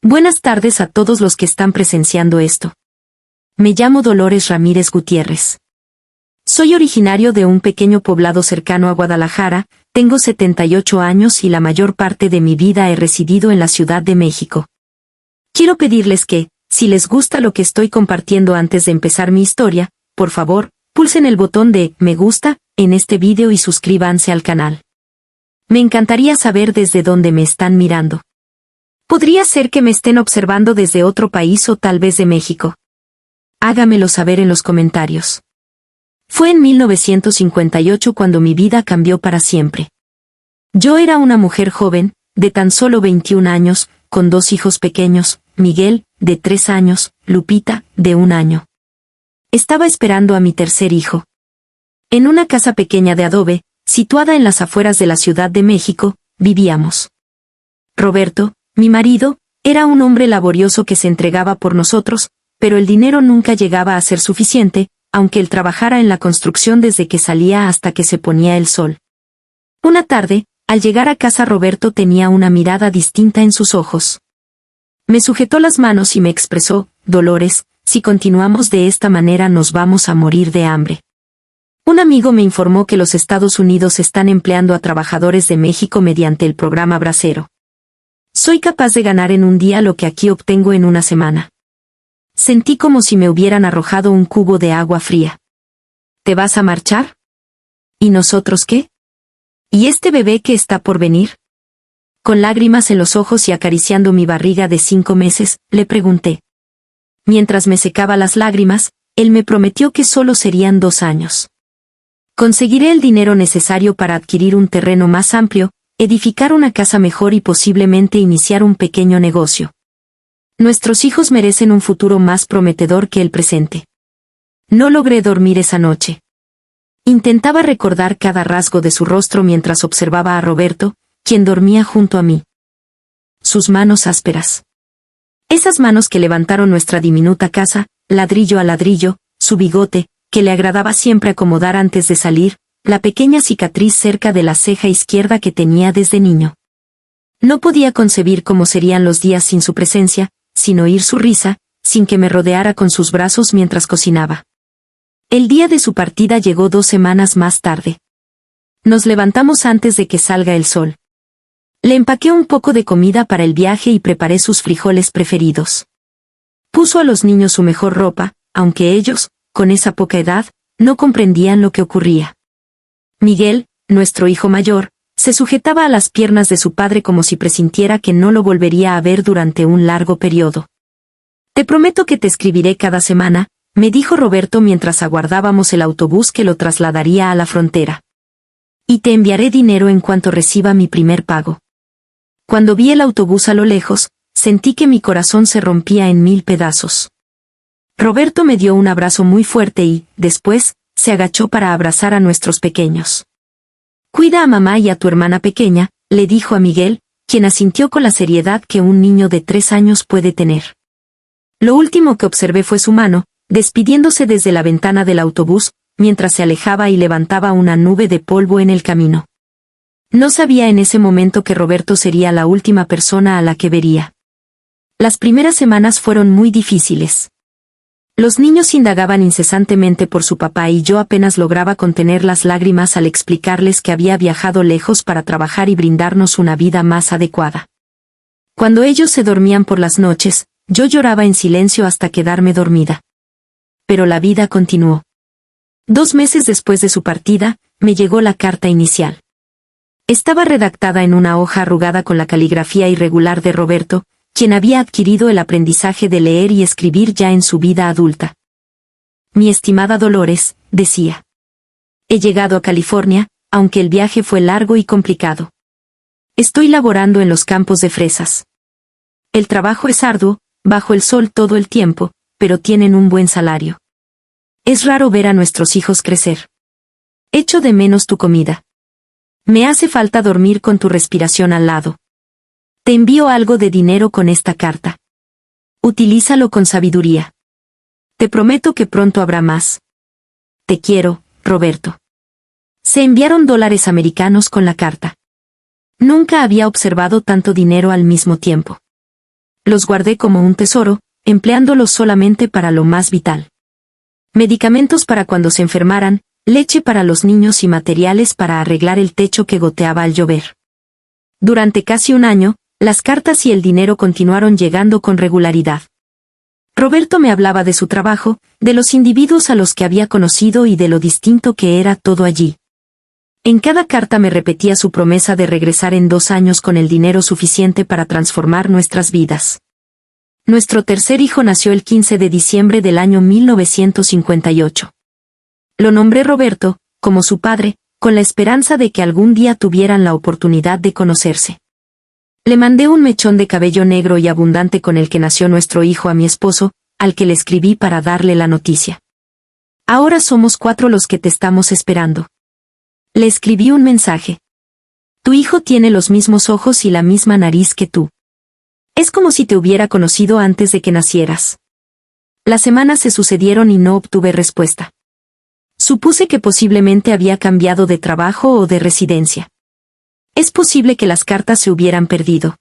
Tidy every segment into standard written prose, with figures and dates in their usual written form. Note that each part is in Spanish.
Buenas tardes a todos los que están presenciando esto. Me llamo Dolores Ramírez Gutiérrez. Soy originario de un pequeño poblado cercano a Guadalajara, tengo 78 años y la mayor parte de mi vida he residido en la Ciudad de México. Quiero pedirles que, si les gusta lo que estoy compartiendo antes de empezar mi historia, por favor, pulsen el botón de me gusta en este video y suscríbanse al canal. Me encantaría saber desde dónde me están mirando. Podría ser que me estén observando desde otro país o tal vez de México. Hágamelo saber en los comentarios. Fue en 1958 cuando mi vida cambió para siempre. Yo era una mujer joven, de tan solo 21 años, con 2 hijos pequeños, Miguel, de 3 años, Lupita, de 1 año. Estaba esperando a mi tercer hijo. En una casa pequeña de adobe, situada en las afueras de la Ciudad de México, vivíamos. Roberto, mi marido, era un hombre laborioso que se entregaba por nosotros, pero el dinero nunca llegaba a ser suficiente, aunque él trabajara en la construcción desde que salía hasta que se ponía el sol. Una tarde, al llegar a casa Roberto tenía una mirada distinta en sus ojos. Me sujetó las manos y me expresó, Dolores, si continuamos de esta manera nos vamos a morir de hambre. Un amigo me informó que los Estados Unidos están empleando a trabajadores de México mediante el programa Bracero. Soy capaz de ganar en un día lo que aquí obtengo en una semana. Sentí como si me hubieran arrojado un cubo de agua fría. ¿Te vas a marchar? ¿Y nosotros qué? ¿Y este bebé que está por venir? Con lágrimas en los ojos y acariciando mi barriga de 5 meses, le pregunté. Mientras me secaba las lágrimas, él me prometió que solo serían 2 años. Conseguiré el dinero necesario para adquirir un terreno más amplio, edificar una casa mejor y posiblemente iniciar un pequeño negocio. Nuestros hijos merecen un futuro más prometedor que el presente. No logré dormir esa noche. Intentaba recordar cada rasgo de su rostro mientras observaba a Roberto, quien dormía junto a mí. Sus manos ásperas. Esas manos que levantaron nuestra diminuta casa, ladrillo a ladrillo, su bigote, que le agradaba siempre acomodar antes de salir, la pequeña cicatriz cerca de la ceja izquierda que tenía desde niño. No podía concebir cómo serían los días sin su presencia, sin oír su risa, sin que me rodeara con sus brazos mientras cocinaba. El día de su partida llegó 2 semanas más tarde. Nos levantamos antes de que salga el sol. Le empaqué un poco de comida para el viaje y preparé sus frijoles preferidos. Puso a los niños su mejor ropa, aunque ellos, con esa poca edad, no comprendían lo que ocurría. Miguel, nuestro hijo mayor, se sujetaba a las piernas de su padre como si presintiera que no lo volvería a ver durante un largo periodo. Te prometo que te escribiré cada semana, me dijo Roberto mientras aguardábamos el autobús que lo trasladaría a la frontera. Y te enviaré dinero en cuanto reciba mi primer pago. Cuando vi el autobús a lo lejos, sentí que mi corazón se rompía en 1000 pedazos. Roberto me dio un abrazo muy fuerte y, después, se agachó para abrazar a nuestros pequeños. Cuida a mamá y a tu hermana pequeña, le dijo a Miguel, quien asintió con la seriedad que un niño de 3 años puede tener. Lo último que observé fue su mano, despidiéndose desde la ventana del autobús, mientras se alejaba y levantaba una nube de polvo en el camino. No sabía en ese momento que Roberto sería la última persona a la que vería. Las primeras semanas fueron muy difíciles. Los niños indagaban incesantemente por su papá y yo apenas lograba contener las lágrimas al explicarles que había viajado lejos para trabajar y brindarnos una vida más adecuada. Cuando ellos se dormían por las noches, yo lloraba en silencio hasta quedarme dormida. Pero la vida continuó. 2 meses después de su partida, me llegó la carta inicial. Estaba redactada en una hoja arrugada con la caligrafía irregular de Roberto, quien había adquirido el aprendizaje de leer y escribir ya en su vida adulta. Mi estimada Dolores, decía. He llegado a California, aunque el viaje fue largo y complicado. Estoy laborando en los campos de fresas. El trabajo es arduo, bajo el sol todo el tiempo, pero tienen un buen salario. Es raro ver a nuestros hijos crecer. Echo de menos tu comida. Me hace falta dormir con tu respiración al lado. Te envío algo de dinero con esta carta. Utilízalo con sabiduría. Te prometo que pronto habrá más. Te quiero, Roberto. Se enviaron dólares americanos con la carta. Nunca había observado tanto dinero al mismo tiempo. Los guardé como un tesoro, empleándolos solamente para lo más vital. Medicamentos para cuando se enfermaran, leche para los niños y materiales para arreglar el techo que goteaba al llover. Durante casi un año, las cartas y el dinero continuaron llegando con regularidad. Roberto me hablaba de su trabajo, de los individuos a los que había conocido y de lo distinto que era todo allí. En cada carta me repetía su promesa de regresar en 2 años con el dinero suficiente para transformar nuestras vidas. Nuestro tercer hijo nació el 15 de diciembre del año 1958. Lo nombré Roberto, como su padre, con la esperanza de que algún día tuvieran la oportunidad de conocerse. Le mandé un mechón de cabello negro y abundante con el que nació nuestro hijo a mi esposo, al que le escribí para darle la noticia. Ahora somos 4 los que te estamos esperando. Le escribí un mensaje. Tu hijo tiene los mismos ojos y la misma nariz que tú. Es como si te hubiera conocido antes de que nacieras. Las semanas se sucedieron y no obtuve respuesta. Supuse que posiblemente había cambiado de trabajo o de residencia. Es posible que las cartas se hubieran perdido.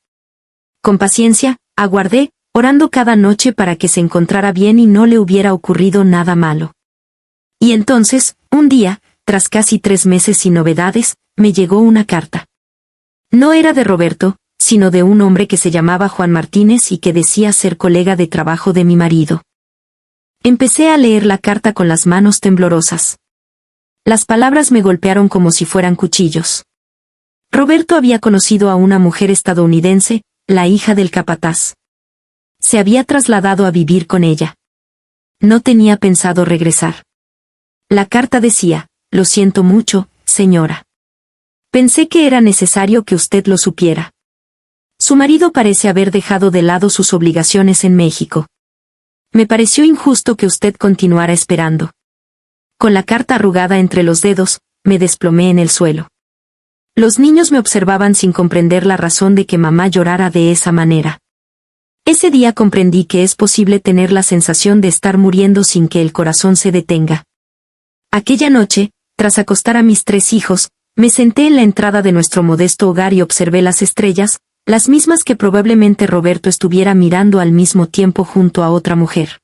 Con paciencia, aguardé, orando cada noche para que se encontrara bien y no le hubiera ocurrido nada malo. Y entonces, un día, tras casi 3 meses sin novedades, me llegó una carta. No era de Roberto, sino de un hombre que se llamaba Juan Martínez y que decía ser colega de trabajo de mi marido. Empecé a leer la carta con las manos temblorosas. Las palabras me golpearon como si fueran cuchillos. Roberto había conocido a una mujer estadounidense, la hija del capataz. Se había trasladado a vivir con ella. No tenía pensado regresar. La carta decía: lo siento mucho, señora. Pensé que era necesario que usted lo supiera. Su marido parece haber dejado de lado sus obligaciones en México. Me pareció injusto que usted continuara esperando. Con la carta arrugada entre los dedos, me desplomé en el suelo. Los niños me observaban sin comprender la razón de que mamá llorara de esa manera. Ese día comprendí que es posible tener la sensación de estar muriendo sin que el corazón se detenga. Aquella noche, tras acostar a mis 3 hijos, me senté en la entrada de nuestro modesto hogar y observé las estrellas, las mismas que probablemente Roberto estuviera mirando al mismo tiempo junto a otra mujer.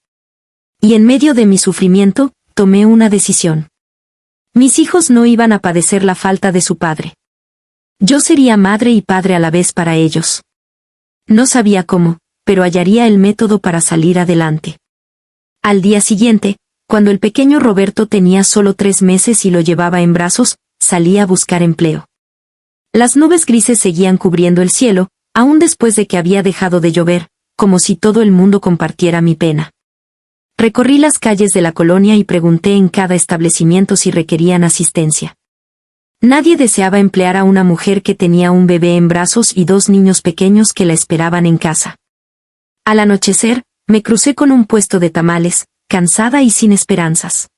Y en medio de mi sufrimiento, tomé una decisión. Mis hijos no iban a padecer la falta de su padre. Yo sería madre y padre a la vez para ellos. No sabía cómo, pero hallaría el método para salir adelante. Al día siguiente, cuando el pequeño Roberto tenía solo 3 meses y lo llevaba en brazos, salí a buscar empleo. Las nubes grises seguían cubriendo el cielo, aún después de que había dejado de llover, como si todo el mundo compartiera mi pena. Recorrí las calles de la colonia y pregunté en cada establecimiento si requerían asistencia. Nadie deseaba emplear a una mujer que tenía un bebé en brazos y 2 niños pequeños que la esperaban en casa. Al anochecer, me crucé con un puesto de tamales, cansada y sin esperanzas.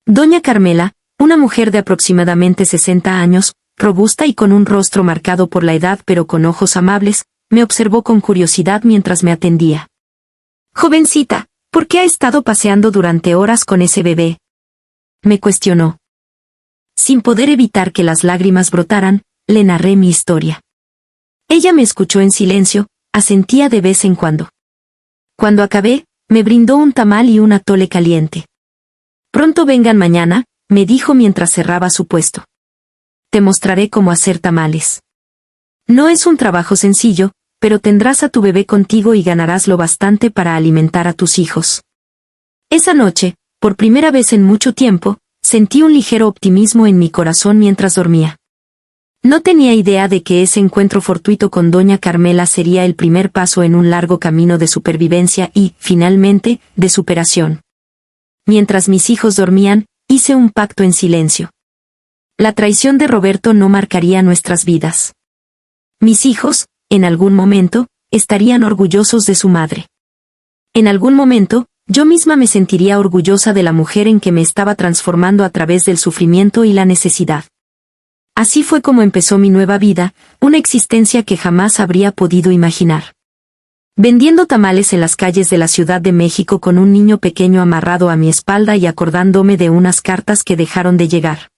Doña Carmela, una mujer de aproximadamente 60 años, robusta y con un rostro marcado por la edad pero con ojos amables, me observó con curiosidad mientras me atendía. «Jovencita, ¿por qué ha estado paseando durante horas con ese bebé?», me cuestionó. Sin poder evitar que las lágrimas brotaran, le narré mi historia. Ella me escuchó en silencio, asentía de vez en cuando. Cuando acabé, me brindó un tamal y un atole caliente. «Pronto vengan mañana», me dijo mientras cerraba su puesto. «Te mostraré cómo hacer tamales. No es un trabajo sencillo, pero tendrás a tu bebé contigo y ganarás lo bastante para alimentar a tus hijos». Esa noche, por primera vez en mucho tiempo, sentí un ligero optimismo en mi corazón mientras dormía. No tenía idea de que ese encuentro fortuito con doña Carmela sería el primer paso en un largo camino de supervivencia y, finalmente, de superación. Mientras mis hijos dormían, hice un pacto en silencio. La traición de Roberto no marcaría nuestras vidas. Mis hijos, en algún momento, estarían orgullosos de su madre. En algún momento, yo misma me sentiría orgullosa de la mujer en que me estaba transformando a través del sufrimiento y la necesidad. Así fue como empezó mi nueva vida, una existencia que jamás habría podido imaginar. Vendiendo tamales en las calles de la Ciudad de México con un niño pequeño amarrado a mi espalda y acordándome de unas cartas que dejaron de llegar.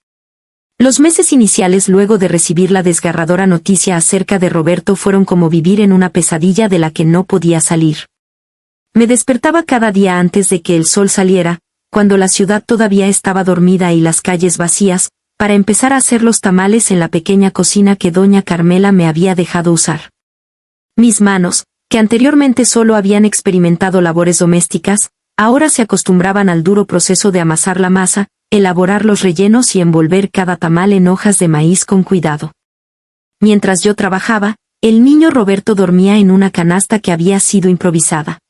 Los meses iniciales luego de recibir la desgarradora noticia acerca de Roberto fueron como vivir en una pesadilla de la que no podía salir. Me despertaba cada día antes de que el sol saliera, cuando la ciudad todavía estaba dormida y las calles vacías, para empezar a hacer los tamales en la pequeña cocina que doña Carmela me había dejado usar. Mis manos, que anteriormente solo habían experimentado labores domésticas, ahora se acostumbraban al duro proceso de amasar la masa, elaborar los rellenos y envolver cada tamal en hojas de maíz con cuidado. Mientras yo trabajaba, el niño Roberto dormía en una canasta que había sido improvisada.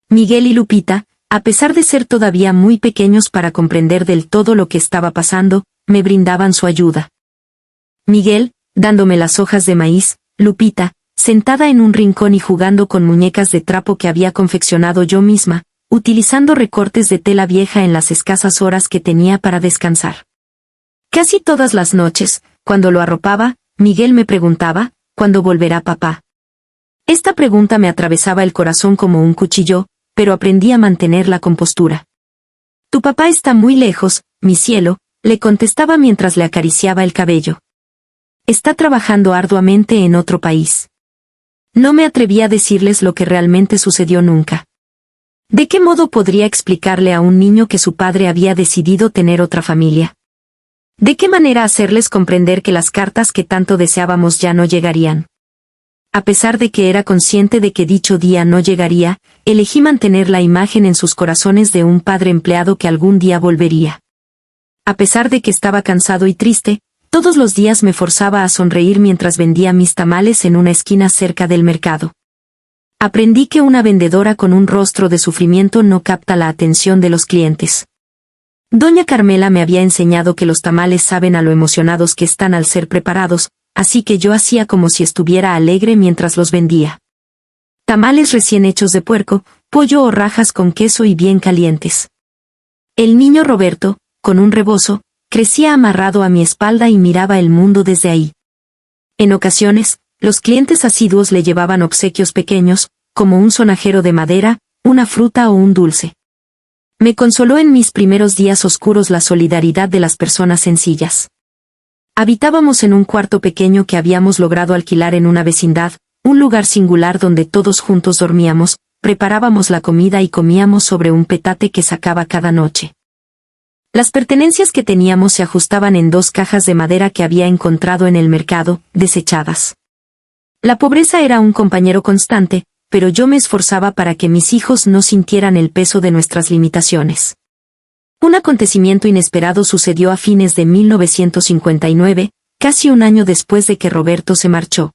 Miguel y Lupita, a pesar de ser todavía muy pequeños para comprender del todo lo que estaba pasando, me brindaban su ayuda. Miguel, dándome las hojas de maíz, Lupita, sentada en un rincón y jugando con muñecas de trapo que había confeccionado yo misma, utilizando recortes de tela vieja en las escasas horas que tenía para descansar. Casi todas las noches, cuando lo arropaba, Miguel me preguntaba, ¿cuándo volverá papá? Esta pregunta me atravesaba el corazón como un cuchillo, pero aprendí a mantener la compostura. Tu papá está muy lejos, mi cielo, le contestaba mientras le acariciaba el cabello. Está trabajando arduamente en otro país. No me atreví a decirles lo que realmente sucedió nunca. ¿De qué modo podría explicarle a un niño que su padre había decidido tener otra familia? ¿De qué manera hacerles comprender que las cartas que tanto deseábamos ya no llegarían? A pesar de que era consciente de que dicho día no llegaría, elegí mantener la imagen en sus corazones de un padre empleado que algún día volvería. A pesar de que estaba cansado y triste, todos los días me forzaba a sonreír mientras vendía mis tamales en una esquina cerca del mercado. Aprendí que una vendedora con un rostro de sufrimiento no capta la atención de los clientes. Doña Carmela me había enseñado que los tamales saben a lo emocionados que están al ser preparados, así que yo hacía como si estuviera alegre mientras los vendía. Tamales recién hechos de puerco, pollo o rajas con queso y bien calientes. El niño Roberto, con un rebozo, crecía amarrado a mi espalda y miraba el mundo desde ahí. En ocasiones, los clientes asiduos le llevaban obsequios pequeños, como un sonajero de madera, una fruta o un dulce. Me consoló en mis primeros días oscuros la solidaridad de las personas sencillas. Habitábamos en un cuarto pequeño que habíamos logrado alquilar en una vecindad, un lugar singular donde todos juntos dormíamos, preparábamos la comida y comíamos sobre un petate que sacaba cada noche. Las pertenencias que teníamos se ajustaban en 2 cajas de madera que había encontrado en el mercado, desechadas. La pobreza era un compañero constante, pero yo me esforzaba para que mis hijos no sintieran el peso de nuestras limitaciones. Un acontecimiento inesperado sucedió a fines de 1959, casi un año después de que Roberto se marchó.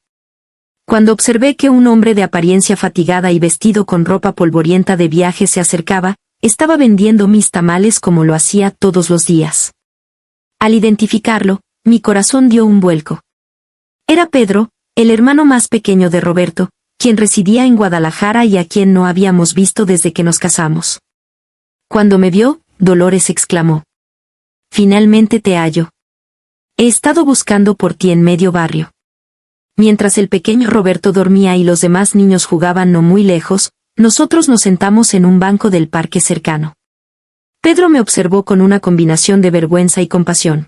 Cuando observé que un hombre de apariencia fatigada y vestido con ropa polvorienta de viaje se acercaba, estaba vendiendo mis tamales como lo hacía todos los días. Al identificarlo, mi corazón dio un vuelco. Era Pedro, el hermano más pequeño de Roberto, quien residía en Guadalajara y a quien no habíamos visto desde que nos casamos. Cuando me vio, Dolores exclamó: «Finalmente te hallo. He estado buscando por ti en medio barrio». Mientras el pequeño Roberto dormía y los demás niños jugaban no muy lejos, nosotros nos sentamos en un banco del parque cercano. Pedro me observó con una combinación de vergüenza y compasión.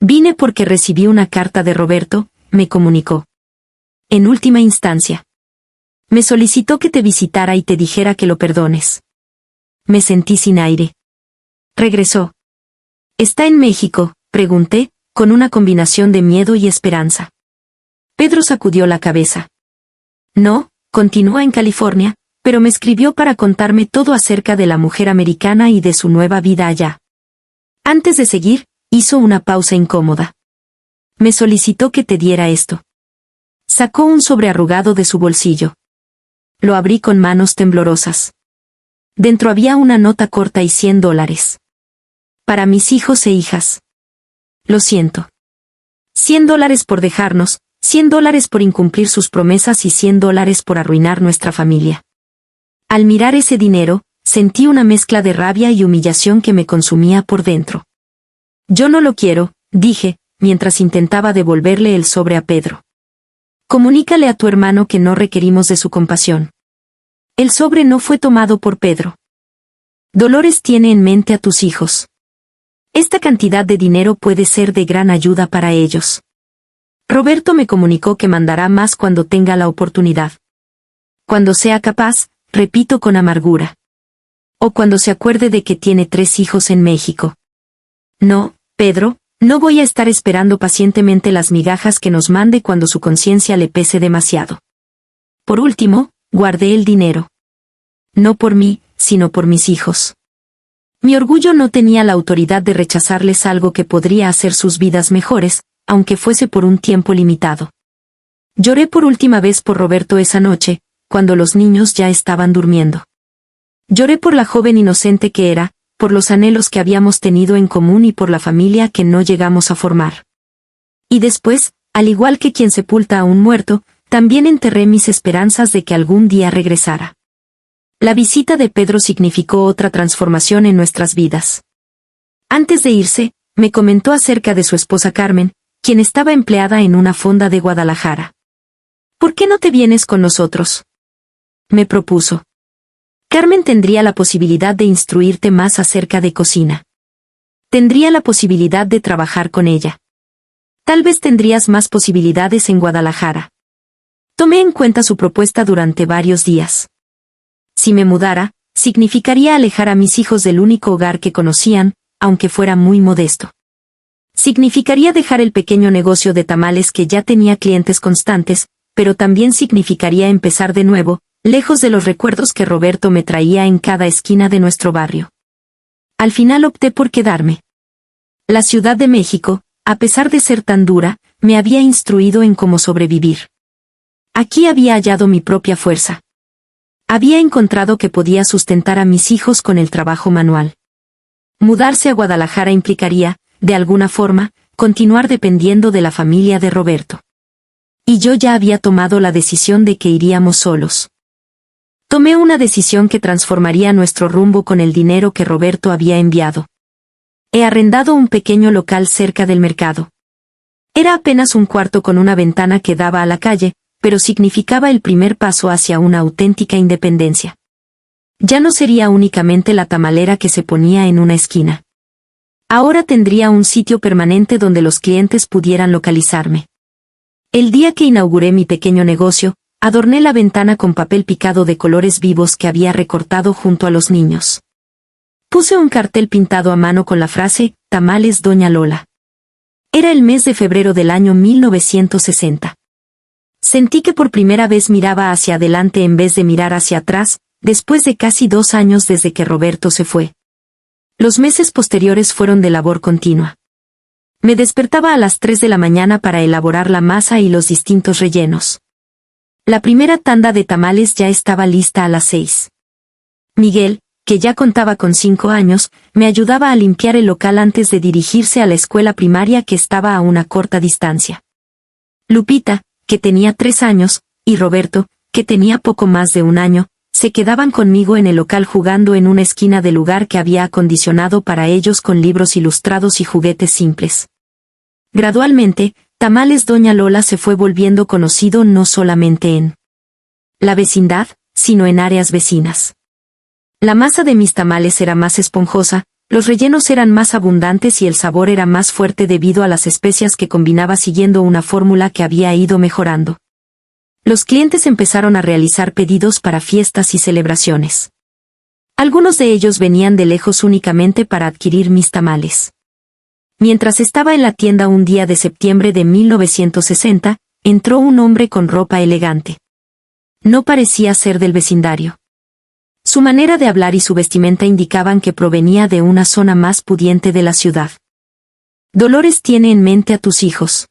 «Vine porque recibí una carta de Roberto», me comunicó. «En última instancia. Me solicitó que te visitara y te dijera que lo perdones». Me sentí sin aire. Regresó. «¿Está en México?», pregunté, con una combinación de miedo y esperanza. Pedro sacudió la cabeza. «No», continúa en California, pero me escribió para contarme todo acerca de la mujer americana y de su nueva vida allá. Antes de seguir, hizo una pausa incómoda. Me solicitó que te diera esto. Sacó un sobre arrugado de su bolsillo. Lo abrí con manos temblorosas. Dentro había una nota corta y $100. Para mis hijos e hijas. Lo siento. $100 por dejarnos, $100 por incumplir sus promesas y $100 por arruinar nuestra familia. Al mirar ese dinero, sentí una mezcla de rabia y humillación que me consumía por dentro. Yo no lo quiero, dije, mientras intentaba devolverle el sobre a Pedro. Comunícale a tu hermano que no requerimos de su compasión. El sobre no fue tomado por Pedro. Dolores tiene en mente a tus hijos. Esta cantidad de dinero puede ser de gran ayuda para ellos. Roberto me comunicó que mandará más cuando tenga la oportunidad. Cuando sea capaz, repito con amargura. O cuando se acuerde de que tiene 3 hijos en México. No, Pedro, no voy a estar esperando pacientemente las migajas que nos mande cuando su conciencia le pese demasiado. Por último, guardé el dinero. No por mí, sino por mis hijos. Mi orgullo no tenía la autoridad de rechazarles algo que podría hacer sus vidas mejores, aunque fuese por un tiempo limitado. Lloré por última vez por Roberto esa noche, cuando los niños ya estaban durmiendo. Lloré por la joven inocente que era, por los anhelos que habíamos tenido en común y por la familia que no llegamos a formar. Y después, al igual que quien sepulta a un muerto, también enterré mis esperanzas de que algún día regresara. La visita de Pedro significó otra transformación en nuestras vidas. Antes de irse, me comentó acerca de su esposa Carmen, quien estaba empleada en una fonda de Guadalajara. ¿Por qué no te vienes con nosotros?, me propuso. Carmen tendría la posibilidad de instruirte más acerca de cocina. Tendría la posibilidad de trabajar con ella. Tal vez tendrías más posibilidades en Guadalajara. Tomé en cuenta su propuesta durante varios días. Si me mudara, significaría alejar a mis hijos del único hogar que conocían, aunque fuera muy modesto. Significaría dejar el pequeño negocio de tamales que ya tenía clientes constantes, pero también significaría empezar de nuevo, lejos de los recuerdos que Roberto me traía en cada esquina de nuestro barrio. Al final opté por quedarme. La Ciudad de México, a pesar de ser tan dura, me había instruido en cómo sobrevivir. Aquí había hallado mi propia fuerza. Había encontrado que podía sustentar a mis hijos con el trabajo manual. Mudarse a Guadalajara implicaría, de alguna forma, continuar dependiendo de la familia de Roberto. Y yo ya había tomado la decisión de que iríamos solos. Tomé una decisión que transformaría nuestro rumbo con el dinero que Roberto había enviado. He arrendado un pequeño local cerca del mercado. Era apenas un cuarto con una ventana que daba a la calle, pero significaba el primer paso hacia una auténtica independencia. Ya no sería únicamente la tamalera que se ponía en una esquina. Ahora tendría un sitio permanente donde los clientes pudieran localizarme. El día que inauguré mi pequeño negocio, adorné la ventana con papel picado de colores vivos que había recortado junto a los niños. Puse un cartel pintado a mano con la frase, Tamales Doña Lola. Era el mes de febrero del año 1960. Sentí que por primera vez miraba hacia adelante en vez de mirar hacia atrás, después de casi 2 años desde que Roberto se fue. Los meses posteriores fueron de labor continua. Me despertaba a las 3 de la mañana para elaborar la masa y los distintos rellenos. La primera tanda de tamales ya estaba lista a las 6. Miguel, que ya contaba con 5 años, me ayudaba a limpiar el local antes de dirigirse a la escuela primaria que estaba a una corta distancia. Lupita, que tenía 3 años, y Roberto, que tenía poco más de 1 año, se quedaban conmigo en el local jugando en una esquina del lugar que había acondicionado para ellos con libros ilustrados y juguetes simples. Gradualmente, Tamales Doña Lola se fue volviendo conocido no solamente en la vecindad, sino en áreas vecinas. La masa de mis tamales era más esponjosa, los rellenos eran más abundantes y el sabor era más fuerte debido a las especias que combinaba siguiendo una fórmula que había ido mejorando. Los clientes empezaron a realizar pedidos para fiestas y celebraciones. Algunos de ellos venían de lejos únicamente para adquirir mis tamales. Mientras estaba en la tienda un día de septiembre de 1960, entró un hombre con ropa elegante. No parecía ser del vecindario. Su manera de hablar y su vestimenta indicaban que provenía de una zona más pudiente de la ciudad. Dolores tiene en mente a tus hijos.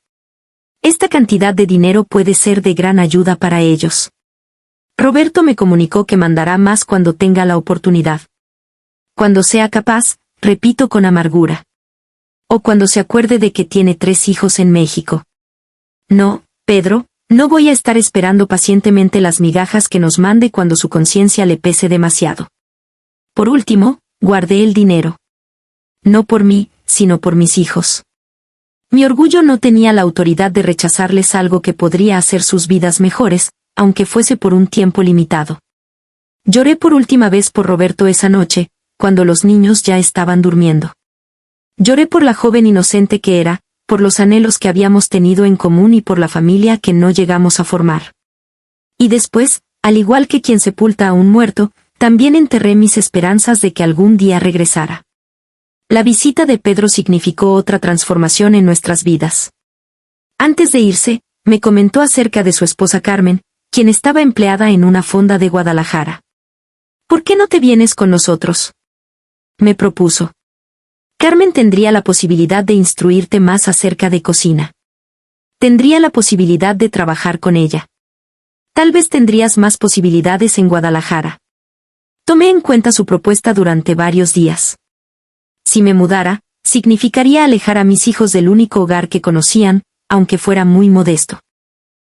Esta cantidad de dinero puede ser de gran ayuda para ellos. Roberto me comunicó que mandará más cuando tenga la oportunidad. Cuando sea capaz, repito con amargura. O cuando se acuerde de que tiene 3 hijos en México. No, Pedro, no voy a estar esperando pacientemente las migajas que nos mande cuando su conciencia le pese demasiado. Por último, guardé el dinero. No por mí, sino por mis hijos. Mi orgullo no tenía la autoridad de rechazarles algo que podría hacer sus vidas mejores, aunque fuese por un tiempo limitado. Lloré por última vez por Roberto esa noche, cuando los niños ya estaban durmiendo. Lloré por la joven inocente que era, por los anhelos que habíamos tenido en común y por la familia que no llegamos a formar. Y después, al igual que quien sepulta a un muerto, también enterré mis esperanzas de que algún día regresara. La visita de Pedro significó otra transformación en nuestras vidas. Antes de irse, me comentó acerca de su esposa Carmen, quien estaba empleada en una fonda de Guadalajara. ¿Por qué no te vienes con nosotros?, me propuso. Carmen tendría la posibilidad de instruirte más acerca de cocina. Tendría la posibilidad de trabajar con ella. Tal vez tendrías más posibilidades en Guadalajara. Tomé en cuenta su propuesta durante varios días. Si me mudara, significaría alejar a mis hijos del único hogar que conocían, aunque fuera muy modesto.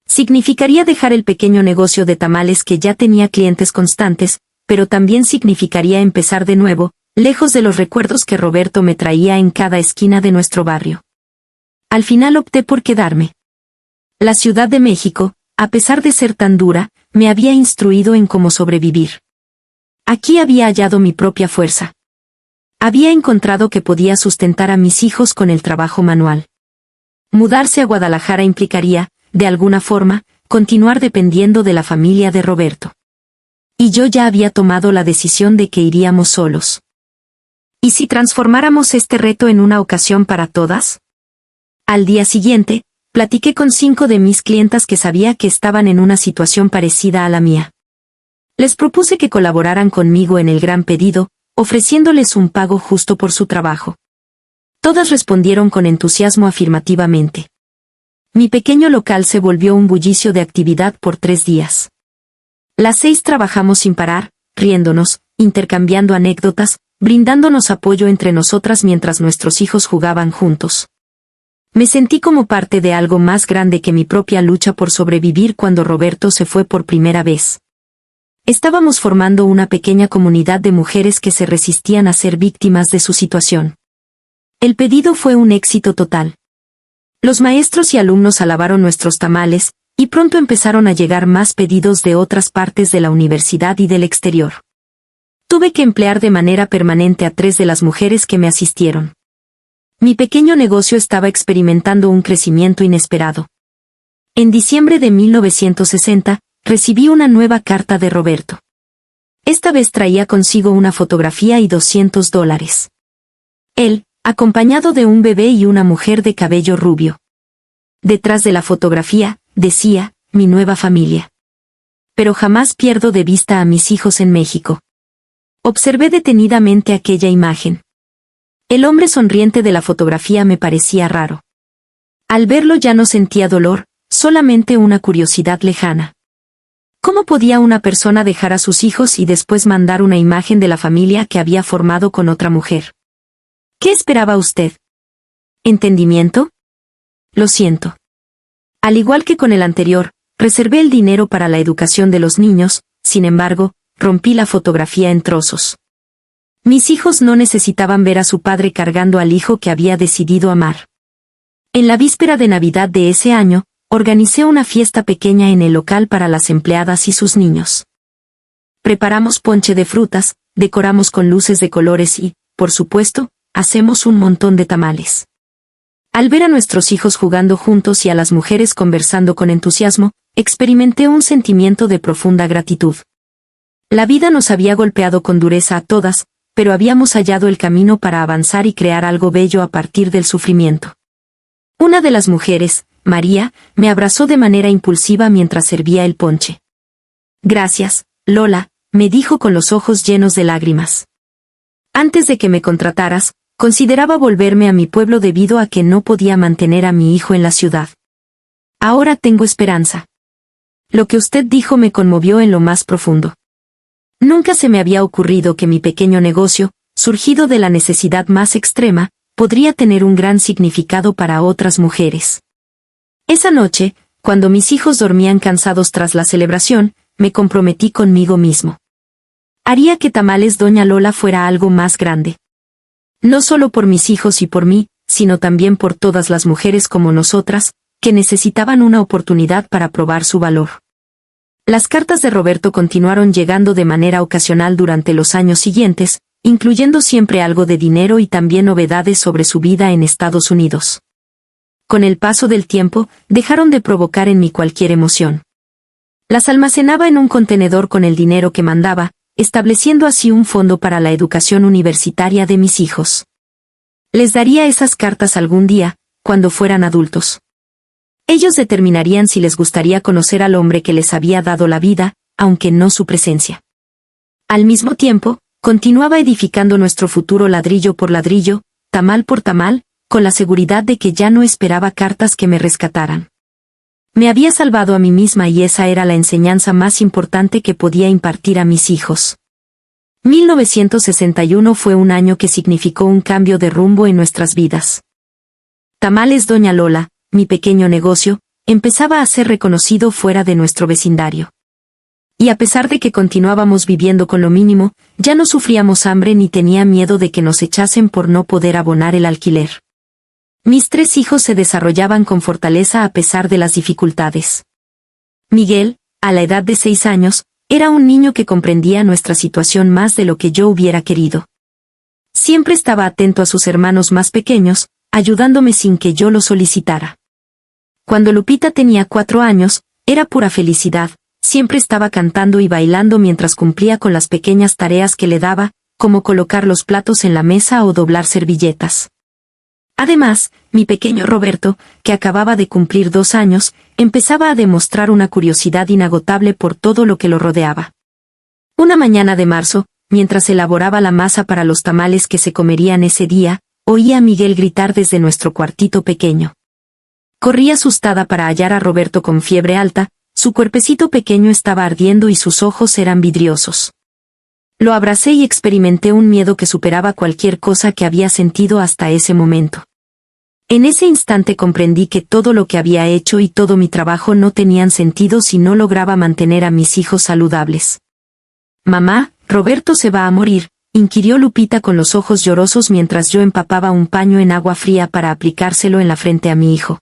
Significaría dejar el pequeño negocio de tamales que ya tenía clientes constantes, pero también significaría empezar de nuevo, lejos de los recuerdos que Roberto me traía en cada esquina de nuestro barrio. Al final opté por quedarme. La Ciudad de México, a pesar de ser tan dura, me había instruido en cómo sobrevivir. Aquí había hallado mi propia fuerza. Había encontrado que podía sustentar a mis hijos con el trabajo manual. Mudarse a Guadalajara implicaría, de alguna forma, continuar dependiendo de la familia de Roberto. Y yo ya había tomado la decisión de que iríamos solos. ¿Y si transformáramos este reto en una ocasión para todas? Al día siguiente, platiqué con 5 de mis clientas que sabía que estaban en una situación parecida a la mía. Les propuse que colaboraran conmigo en el gran pedido, ofreciéndoles un pago justo por su trabajo. Todas respondieron con entusiasmo afirmativamente. Mi pequeño local se volvió un bullicio de actividad por 3 días. Las 6 trabajamos sin parar, riéndonos, intercambiando anécdotas, brindándonos apoyo entre nosotras mientras nuestros hijos jugaban juntos. Me sentí como parte de algo más grande que mi propia lucha por sobrevivir cuando Roberto se fue por primera vez. Estábamos formando una pequeña comunidad de mujeres que se resistían a ser víctimas de su situación. El pedido fue un éxito total. Los maestros y alumnos alabaron nuestros tamales, y pronto empezaron a llegar más pedidos de otras partes de la universidad y del exterior. Tuve que emplear de manera permanente a 3 de las mujeres que me asistieron. Mi pequeño negocio estaba experimentando un crecimiento inesperado. En diciembre de 1960, recibí una nueva carta de Roberto. Esta vez traía consigo una fotografía y $200. Él, acompañado de un bebé y una mujer de cabello rubio. Detrás de la fotografía, decía, mi nueva familia. Pero jamás pierdo de vista a mis hijos en México. Observé detenidamente aquella imagen. El hombre sonriente de la fotografía me parecía raro. Al verlo ya no sentía dolor, solamente una curiosidad lejana. ¿Cómo podía una persona dejar a sus hijos y después mandar una imagen de la familia que había formado con otra mujer? ¿Qué esperaba usted? ¿Entendimiento? Lo siento. Al igual que con el anterior, reservé el dinero para la educación de los niños, sin embargo, rompí la fotografía en trozos. Mis hijos no necesitaban ver a su padre cargando al hijo que había decidido amar. En la víspera de Navidad de ese año, organicé una fiesta pequeña en el local para las empleadas y sus niños. Preparamos ponche de frutas, decoramos con luces de colores y, por supuesto, hacemos un montón de tamales. Al ver a nuestros hijos jugando juntos y a las mujeres conversando con entusiasmo, experimenté un sentimiento de profunda gratitud. La vida nos había golpeado con dureza a todas, pero habíamos hallado el camino para avanzar y crear algo bello a partir del sufrimiento. Una de las mujeres, María, me abrazó de manera impulsiva mientras servía el ponche. Gracias, Lola, me dijo con los ojos llenos de lágrimas. Antes de que me contrataras, consideraba volverme a mi pueblo debido a que no podía mantener a mi hijo en la ciudad. Ahora tengo esperanza. Lo que usted dijo me conmovió en lo más profundo. Nunca se me había ocurrido que mi pequeño negocio, surgido de la necesidad más extrema, podría tener un gran significado para otras mujeres. Esa noche, cuando mis hijos dormían cansados tras la celebración, me comprometí conmigo mismo. Haría que Tamales Doña Lola fuera algo más grande. No solo por mis hijos y por mí, sino también por todas las mujeres como nosotras, que necesitaban una oportunidad para probar su valor. Las cartas de Roberto continuaron llegando de manera ocasional durante los años siguientes, incluyendo siempre algo de dinero y también novedades sobre su vida en Estados Unidos. Con el paso del tiempo, dejaron de provocar en mí cualquier emoción. Las almacenaba en un contenedor con el dinero que mandaba, estableciendo así un fondo para la educación universitaria de mis hijos. Les daría esas cartas algún día, cuando fueran adultos. Ellos determinarían si les gustaría conocer al hombre que les había dado la vida, aunque no su presencia. Al mismo tiempo, continuaba edificando nuestro futuro ladrillo por ladrillo, tamal por tamal, con la seguridad de que ya no esperaba cartas que me rescataran. Me había salvado a mí misma y esa era la enseñanza más importante que podía impartir a mis hijos. 1961 fue un año que significó un cambio de rumbo en nuestras vidas. Tamales Doña Lola, mi pequeño negocio, empezaba a ser reconocido fuera de nuestro vecindario. Y a pesar de que continuábamos viviendo con lo mínimo, ya no sufríamos hambre ni tenía miedo de que nos echasen por no poder abonar el alquiler. Mis 3 hijos se desarrollaban con fortaleza a pesar de las dificultades. Miguel, a la edad de 6 años, era un niño que comprendía nuestra situación más de lo que yo hubiera querido. Siempre estaba atento a sus hermanos más pequeños, ayudándome sin que yo lo solicitara. Cuando Lupita tenía 4 años, era pura felicidad, siempre estaba cantando y bailando mientras cumplía con las pequeñas tareas que le daba, como colocar los platos en la mesa o doblar servilletas. Además, mi pequeño Roberto, que acababa de cumplir 2 años, empezaba a demostrar una curiosidad inagotable por todo lo que lo rodeaba. Una mañana de marzo, mientras elaboraba la masa para los tamales que se comerían ese día, oí a Miguel gritar desde nuestro cuartito pequeño. Corrí asustada para hallar a Roberto con fiebre alta, su cuerpecito pequeño estaba ardiendo y sus ojos eran vidriosos. Lo abracé y experimenté un miedo que superaba cualquier cosa que había sentido hasta ese momento. En ese instante comprendí que todo lo que había hecho y todo mi trabajo no tenían sentido si no lograba mantener a mis hijos saludables. «Mamá, Roberto se va a morir», inquirió Lupita con los ojos llorosos mientras yo empapaba un paño en agua fría para aplicárselo en la frente a mi hijo.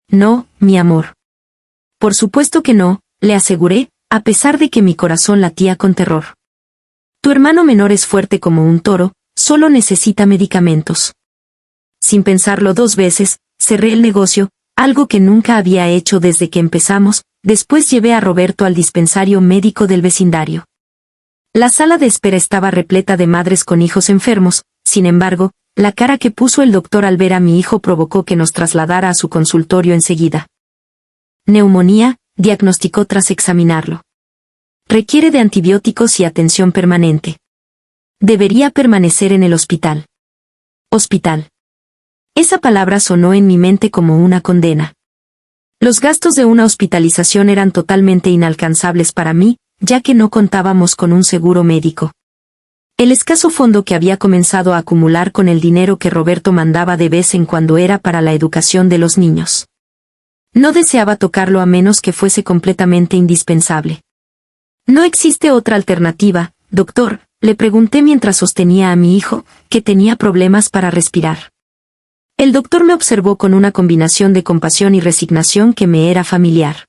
«No, mi amor». «Por supuesto que no», le aseguré, a pesar de que mi corazón latía con terror. «Tu hermano menor es fuerte como un toro, solo necesita medicamentos». Sin pensarlo 2 veces, cerré el negocio, algo que nunca había hecho desde que empezamos. Después llevé a Roberto al dispensario médico del vecindario. La sala de espera estaba repleta de madres con hijos enfermos, sin embargo, la cara que puso el doctor al ver a mi hijo provocó que nos trasladara a su consultorio enseguida. «Neumonía», diagnosticó tras examinarlo. «Requiere de antibióticos y atención permanente. Debería permanecer en el hospital». «Hospital». Esa palabra sonó en mi mente como una condena. Los gastos de una hospitalización eran totalmente inalcanzables para mí, ya que no contábamos con un seguro médico. El escaso fondo que había comenzado a acumular con el dinero que Roberto mandaba de vez en cuando era para la educación de los niños. No deseaba tocarlo a menos que fuese completamente indispensable. «¿No existe otra alternativa, doctor?», le pregunté mientras sostenía a mi hijo, que tenía problemas para respirar. El doctor me observó con una combinación de compasión y resignación que me era familiar.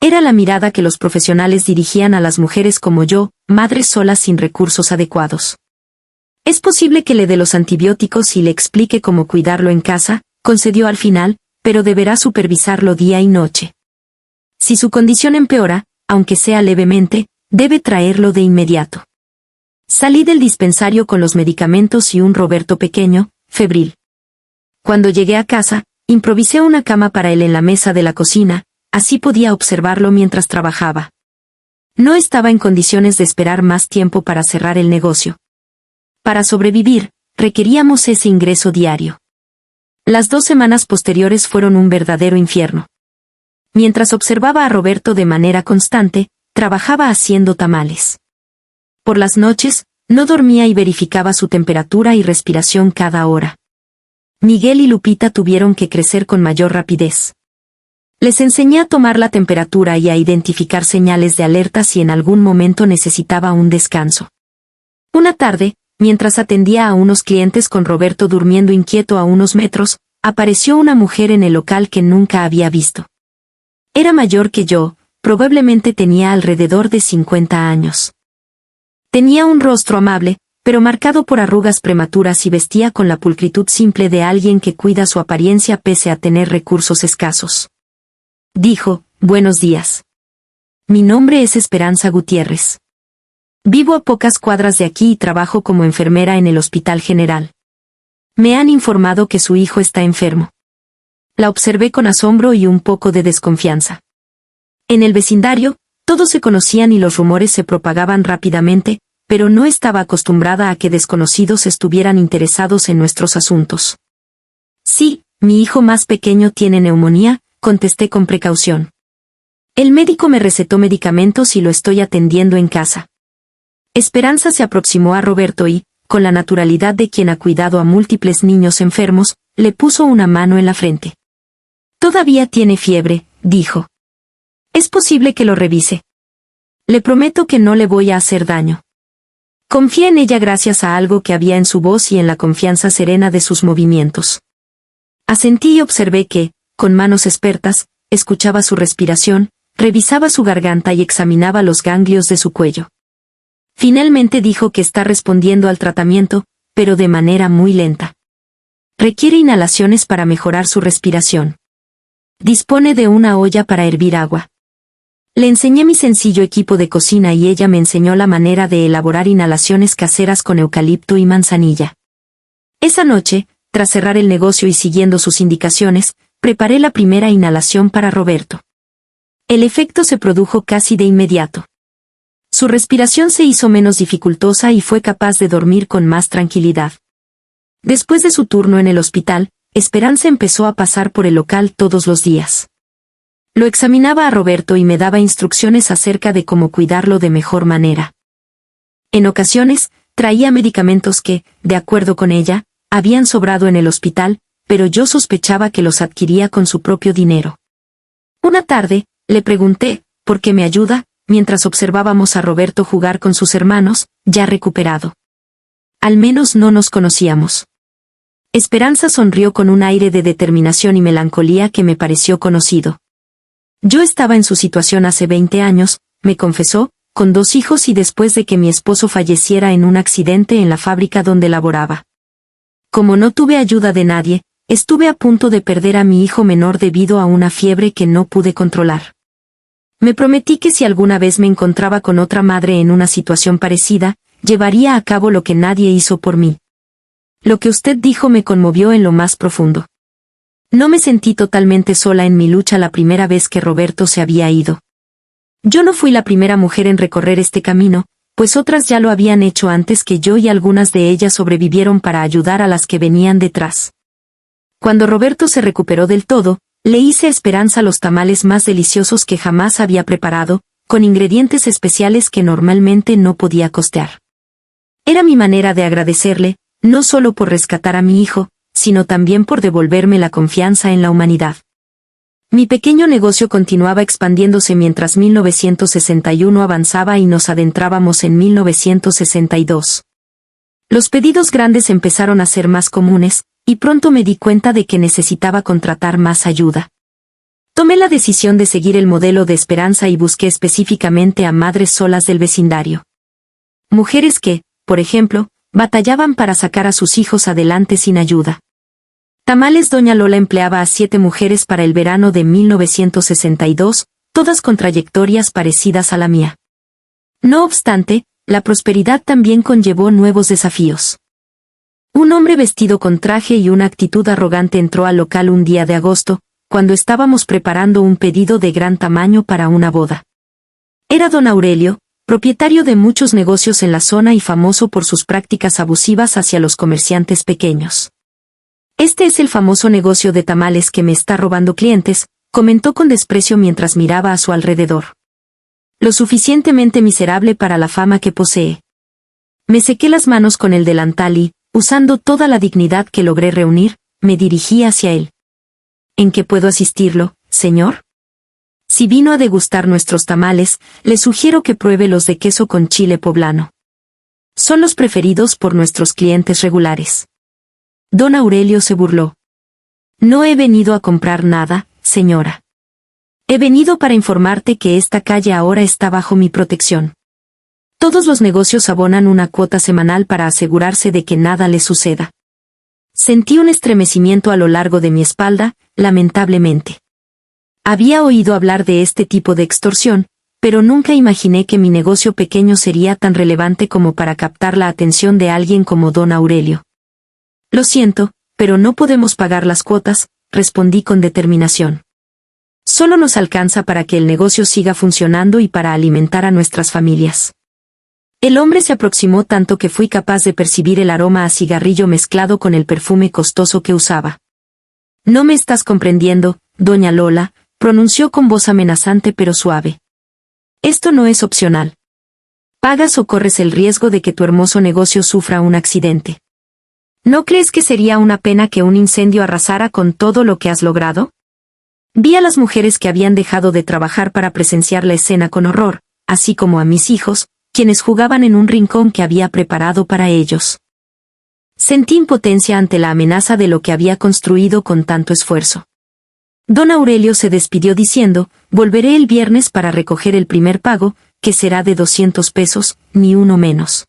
Era la mirada que los profesionales dirigían a las mujeres como yo, madres solas sin recursos adecuados. «Es posible que le dé los antibióticos y le explique cómo cuidarlo en casa», concedió al final, «pero deberá supervisarlo día y noche. Si su condición empeora, aunque sea levemente, debe traerlo de inmediato». Salí del dispensario con los medicamentos y un Roberto pequeño, febril. Cuando llegué a casa, improvisé una cama para él en la mesa de la cocina, así podía observarlo mientras trabajaba. No estaba en condiciones de esperar más tiempo para cerrar el negocio. Para sobrevivir, requeríamos ese ingreso diario. Las 2 semanas posteriores fueron un verdadero infierno. Mientras observaba a Roberto de manera constante, trabajaba haciendo tamales. Por las noches, no dormía y verificaba su temperatura y respiración cada hora. Miguel y Lupita tuvieron que crecer con mayor rapidez. Les enseñé a tomar la temperatura y a identificar señales de alerta si en algún momento necesitaba un descanso. Una tarde, mientras atendía a unos clientes con Roberto durmiendo inquieto a unos metros, apareció una mujer en el local que nunca había visto. Era mayor que yo, probablemente tenía alrededor de 50 años. Tenía un rostro amable, pero marcado por arrugas prematuras y vestía con la pulcritud simple de alguien que cuida su apariencia pese a tener recursos escasos. Dijo, «Buenos días. Mi nombre es Esperanza Gutiérrez. Vivo a pocas cuadras de aquí y trabajo como enfermera en el Hospital General. Me han informado que su hijo está enfermo». La observé con asombro y un poco de desconfianza. En el vecindario, todos se conocían y los rumores se propagaban rápidamente, pero no estaba acostumbrada a que desconocidos estuvieran interesados en nuestros asuntos. «Sí, mi hijo más pequeño tiene neumonía», contesté con precaución. «El médico me recetó medicamentos y lo estoy atendiendo en casa». Esperanza se aproximó a Roberto y, con la naturalidad de quien ha cuidado a múltiples niños enfermos, le puso una mano en la frente. «Todavía tiene fiebre», dijo. «Es posible que lo revise. Le prometo que no le voy a hacer daño». Confié en ella gracias a algo que había en su voz y en la confianza serena de sus movimientos. Asentí y observé que, con manos expertas, escuchaba su respiración, revisaba su garganta y examinaba los ganglios de su cuello. Finalmente dijo que está respondiendo al tratamiento, pero de manera muy lenta. Requiere inhalaciones para mejorar su respiración. Dispone de una olla para hervir agua. Le enseñé mi sencillo equipo de cocina y ella me enseñó la manera de elaborar inhalaciones caseras con eucalipto y manzanilla. Esa noche, tras cerrar el negocio y siguiendo sus indicaciones, preparé la primera inhalación para Roberto. El efecto se produjo casi de inmediato. Su respiración se hizo menos dificultosa y fue capaz de dormir con más tranquilidad. Después de su turno en el hospital, Esperanza empezó a pasar por el local todos los días. Lo examinaba a Roberto y me daba instrucciones acerca de cómo cuidarlo de mejor manera. En ocasiones, traía medicamentos que, de acuerdo con ella, habían sobrado en el hospital, pero yo sospechaba que los adquiría con su propio dinero. Una tarde, le pregunté, ¿por qué me ayuda?, mientras observábamos a Roberto jugar con sus hermanos, ya recuperado. Al menos no nos conocíamos. Esperanza sonrió con un aire de determinación y melancolía que me pareció conocido. Yo estaba en su situación hace 20 años, me confesó, con 2 hijos y después de que mi esposo falleciera en un accidente en la fábrica donde laboraba. Como no tuve ayuda de nadie, estuve a punto de perder a mi hijo menor debido a una fiebre que no pude controlar. Me prometí que si alguna vez me encontraba con otra madre en una situación parecida, llevaría a cabo lo que nadie hizo por mí. Lo que usted dijo me conmovió en lo más profundo. No me sentí totalmente sola en mi lucha la primera vez que Roberto se había ido. Yo no fui la primera mujer en recorrer este camino, pues otras ya lo habían hecho antes que yo y algunas de ellas sobrevivieron para ayudar a las que venían detrás. Cuando Roberto se recuperó del todo, le hice a Esperanza los tamales más deliciosos que jamás había preparado, con ingredientes especiales que normalmente no podía costear. Era mi manera de agradecerle, no solo por rescatar a mi hijo, sino también por devolverme la confianza en la humanidad. Mi pequeño negocio continuaba expandiéndose mientras 1961 avanzaba y nos adentrábamos en 1962. Los pedidos grandes empezaron a ser más comunes, y pronto me di cuenta de que necesitaba contratar más ayuda. Tomé la decisión de seguir el modelo de Esperanza y busqué específicamente a madres solas del vecindario. Mujeres que, por ejemplo, batallaban para sacar a sus hijos adelante sin ayuda. Tamales Doña Lola empleaba a 7 mujeres para el verano de 1962, todas con trayectorias parecidas a la mía. No obstante, la prosperidad también conllevó nuevos desafíos. Un hombre vestido con traje y una actitud arrogante entró al local un día de agosto, cuando estábamos preparando un pedido de gran tamaño para una boda. Era don Aurelio, propietario de muchos negocios en la zona y famoso por sus prácticas abusivas hacia los comerciantes pequeños. «Este es el famoso negocio de tamales que me está robando clientes», comentó con desprecio mientras miraba a su alrededor. «Lo suficientemente miserable para la fama que posee». Me sequé las manos con el delantal y, usando toda la dignidad que logré reunir, me dirigí hacia él. «¿En qué puedo asistirlo, señor? Si vino a degustar nuestros tamales, le sugiero que pruebe los de queso con chile poblano. Son los preferidos por nuestros clientes regulares». Don Aurelio se burló. «No he venido a comprar nada, señora. He venido para informarte que esta calle ahora está bajo mi protección. Todos los negocios abonan una cuota semanal para asegurarse de que nada les suceda. Sentí un estremecimiento a lo largo de mi espalda, lamentablemente. Había oído hablar de este tipo de extorsión, pero nunca imaginé que mi negocio pequeño sería tan relevante como para captar la atención de alguien como don Aurelio. Lo siento, pero no podemos pagar las cuotas, respondí con determinación. Solo nos alcanza para que el negocio siga funcionando y para alimentar a nuestras familias. El hombre se aproximó tanto que fui capaz de percibir el aroma a cigarrillo mezclado con el perfume costoso que usaba. No me estás comprendiendo, doña Lola, pronunció con voz amenazante pero suave. Esto no es opcional. Pagas o corres el riesgo de que tu hermoso negocio sufra un accidente. ¿No crees que sería una pena que un incendio arrasara con todo lo que has logrado? Vi a las mujeres que habían dejado de trabajar para presenciar la escena con horror, así como a mis hijos, quienes jugaban en un rincón que había preparado para ellos. Sentí impotencia ante la amenaza de lo que había construido con tanto esfuerzo. Don Aurelio se despidió diciendo, volveré el viernes para recoger el primer pago, que será de 200 pesos, ni uno menos.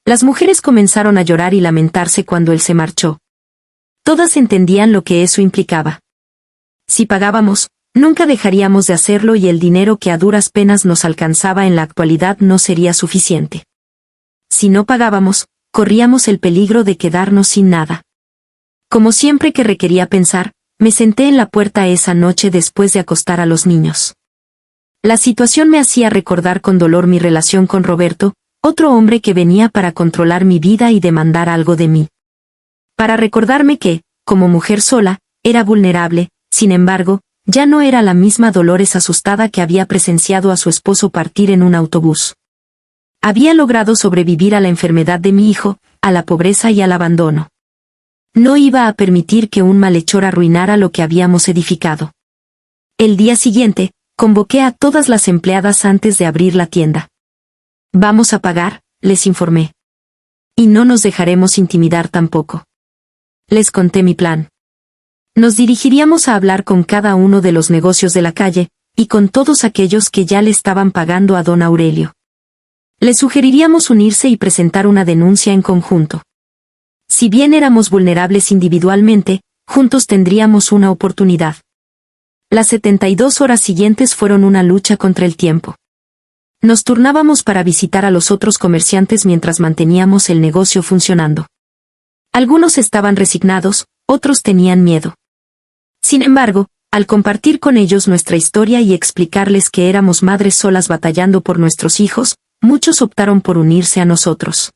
Las mujeres comenzaron a llorar y lamentarse cuando él se marchó. Todas entendían lo que eso implicaba. Si pagábamos, nunca dejaríamos de hacerlo y el dinero que a duras penas nos alcanzaba en la actualidad no sería suficiente. Si no pagábamos, corríamos el peligro de quedarnos sin nada. Como siempre que requería pensar, me senté en la puerta esa noche después de acostar a los niños. La situación me hacía recordar con dolor mi relación con Roberto, otro hombre que venía para controlar mi vida y demandar algo de mí. Para recordarme que, como mujer sola, era vulnerable, sin embargo, ya no era la misma Dolores asustada que había presenciado a su esposo partir en un autobús. Había logrado sobrevivir a la enfermedad de mi hijo, a la pobreza y al abandono. No iba a permitir que un malhechor arruinara lo que habíamos edificado. El día siguiente, convoqué a todas las empleadas antes de abrir la tienda. Vamos a pagar, les informé. Y no nos dejaremos intimidar tampoco. Les conté mi plan. Nos dirigiríamos a hablar con cada uno de los negocios de la calle, y con todos aquellos que ya le estaban pagando a don Aurelio. Les sugeriríamos unirse y presentar una denuncia en conjunto. Si bien éramos vulnerables individualmente, juntos tendríamos una oportunidad. Las 72 horas siguientes fueron una lucha contra el tiempo. Nos turnábamos para visitar a los otros comerciantes mientras manteníamos el negocio funcionando. Algunos estaban resignados, otros tenían miedo. Sin embargo, al compartir con ellos nuestra historia y explicarles que éramos madres solas batallando por nuestros hijos, muchos optaron por unirse a nosotros.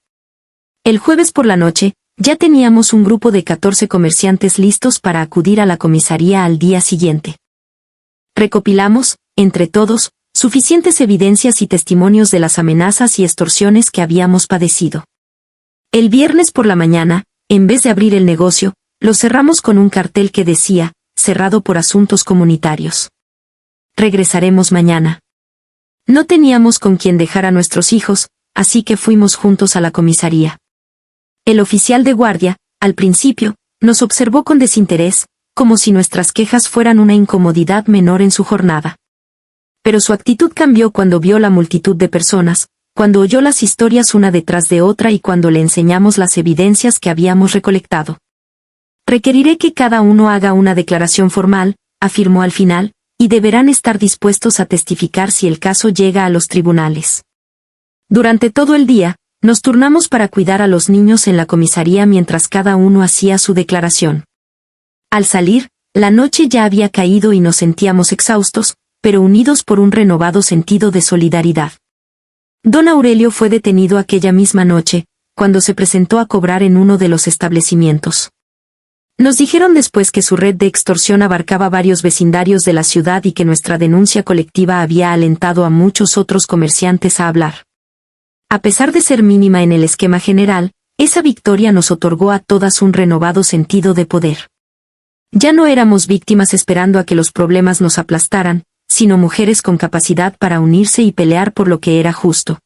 El jueves por la noche, ya teníamos un grupo de 14 comerciantes listos para acudir a la comisaría al día siguiente. Recopilamos, entre todos, suficientes evidencias y testimonios de las amenazas y extorsiones que habíamos padecido. El viernes por la mañana, en vez de abrir el negocio, lo cerramos con un cartel que decía, cerrado por asuntos comunitarios. Regresaremos mañana. No teníamos con quién dejar a nuestros hijos, así que fuimos juntos a la comisaría. El oficial de guardia, al principio, nos observó con desinterés, como si nuestras quejas fueran una incomodidad menor en su jornada. Pero su actitud cambió cuando vio la multitud de personas, cuando oyó las historias una detrás de otra y cuando le enseñamos las evidencias que habíamos recolectado. Requeriré que cada uno haga una declaración formal, afirmó al final, y deberán estar dispuestos a testificar si el caso llega a los tribunales. Durante todo el día, nos turnamos para cuidar a los niños en la comisaría mientras cada uno hacía su declaración. Al salir, la noche ya había caído y nos sentíamos exhaustos, pero unidos por un renovado sentido de solidaridad. Don Aurelio fue detenido aquella misma noche, cuando se presentó a cobrar en uno de los establecimientos. Nos dijeron después que su red de extorsión abarcaba varios vecindarios de la ciudad y que nuestra denuncia colectiva había alentado a muchos otros comerciantes a hablar. A pesar de ser mínima en el esquema general, esa victoria nos otorgó a todas un renovado sentido de poder. Ya no éramos víctimas esperando a que los problemas nos aplastaran, sino mujeres con capacidad para unirse y pelear por lo que era justo.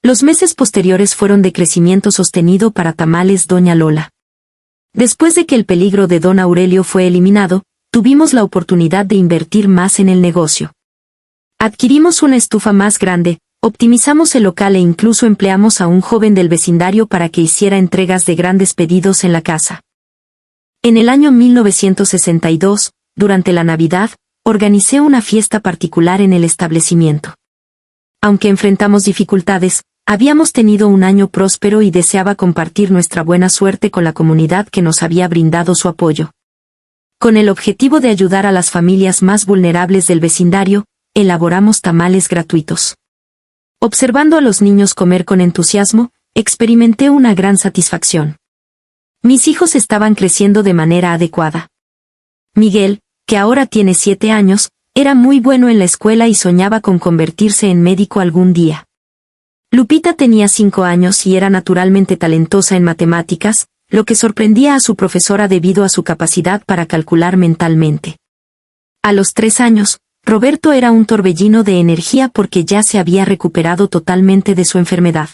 Los meses posteriores fueron de crecimiento sostenido para Tamales Doña Lola. Después de que el peligro de don Aurelio fue eliminado, tuvimos la oportunidad de invertir más en el negocio. Adquirimos una estufa más grande, Optimizamos el local e incluso empleamos a un joven del vecindario para que hiciera entregas de grandes pedidos en la casa. En el año 1962, durante la Navidad, organicé una fiesta particular en el establecimiento. Aunque enfrentamos dificultades, habíamos tenido un año próspero y deseaba compartir nuestra buena suerte con la comunidad que nos había brindado su apoyo. Con el objetivo de ayudar a las familias más vulnerables del vecindario, elaboramos tamales gratuitos. Observando a los niños comer con entusiasmo, experimenté una gran satisfacción. Mis hijos estaban creciendo de manera adecuada. Miguel, que ahora tiene 7 años, era muy bueno en la escuela y soñaba con convertirse en médico algún día. Lupita tenía 5 años y era naturalmente talentosa en matemáticas, lo que sorprendía a su profesora debido a su capacidad para calcular mentalmente. A los 3 años, Roberto era un torbellino de energía porque ya se había recuperado totalmente de su enfermedad.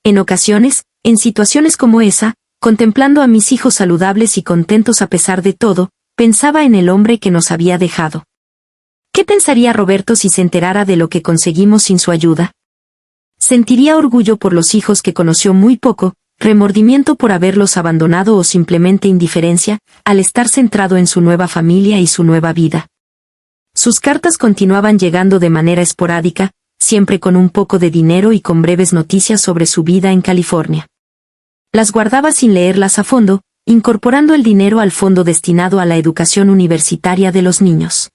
En ocasiones, en situaciones como esa, contemplando a mis hijos saludables y contentos a pesar de todo, pensaba en el hombre que nos había dejado. ¿Qué pensaría Roberto si se enterara de lo que conseguimos sin su ayuda? Sentiría orgullo por los hijos que conoció muy poco, remordimiento por haberlos abandonado o simplemente indiferencia, al estar centrado en su nueva familia y su nueva vida. Sus cartas continuaban llegando de manera esporádica, siempre con un poco de dinero y con breves noticias sobre su vida en California. Las guardaba sin leerlas a fondo, incorporando el dinero al fondo destinado a la educación universitaria de los niños.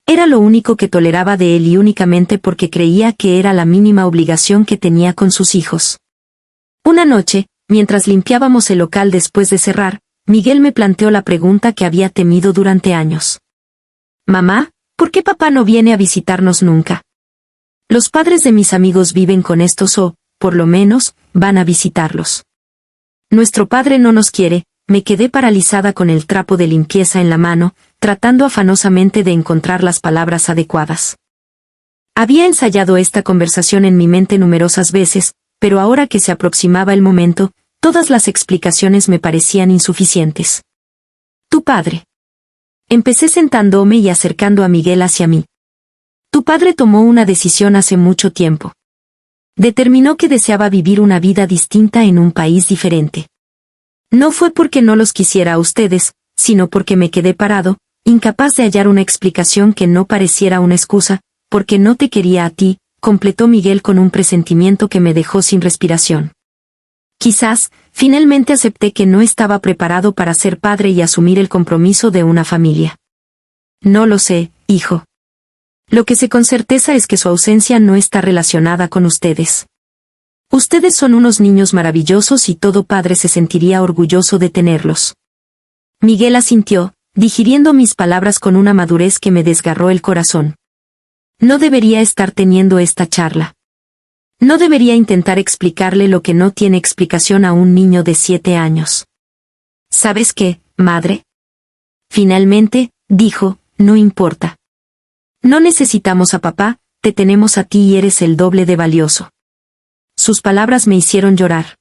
Era lo único que toleraba de él y únicamente porque creía que era la mínima obligación que tenía con sus hijos. Una noche, mientras limpiábamos el local después de cerrar, Miguel me planteó la pregunta que había temido durante años. «Mamá, ¿por qué papá no viene a visitarnos nunca? Los padres de mis amigos viven con estos o, por lo menos, van a visitarlos. Nuestro padre no nos quiere». Me quedé paralizada con el trapo de limpieza en la mano, tratando afanosamente de encontrar las palabras adecuadas. Había ensayado esta conversación en mi mente numerosas veces, pero ahora que se aproximaba el momento, todas las explicaciones me parecían insuficientes. Tu padre. Empecé sentándome y acercando a Miguel hacia mí. Tu padre tomó una decisión hace mucho tiempo. Determinó que deseaba vivir una vida distinta en un país diferente. No fue porque no los quisiera a ustedes, sino porque me quedé parado, incapaz de hallar una explicación que no pareciera una excusa, porque no te quería a ti, completó Miguel con un presentimiento que me dejó sin respiración. Quizás, finalmente acepté que no estaba preparado para ser padre y asumir el compromiso de una familia. No lo sé, hijo. Lo que sé con certeza es que su ausencia no está relacionada con ustedes. Ustedes son unos niños maravillosos y todo padre se sentiría orgulloso de tenerlos. Miguel asintió, digiriendo mis palabras con una madurez que me desgarró el corazón. No debería estar teniendo esta charla. No debería intentar explicarle lo que no tiene explicación a un niño de 7 años. ¿Sabes qué, madre? Finalmente, dijo, no importa. No necesitamos a papá, te tenemos a ti y eres el doble de valioso. Sus palabras me hicieron llorar.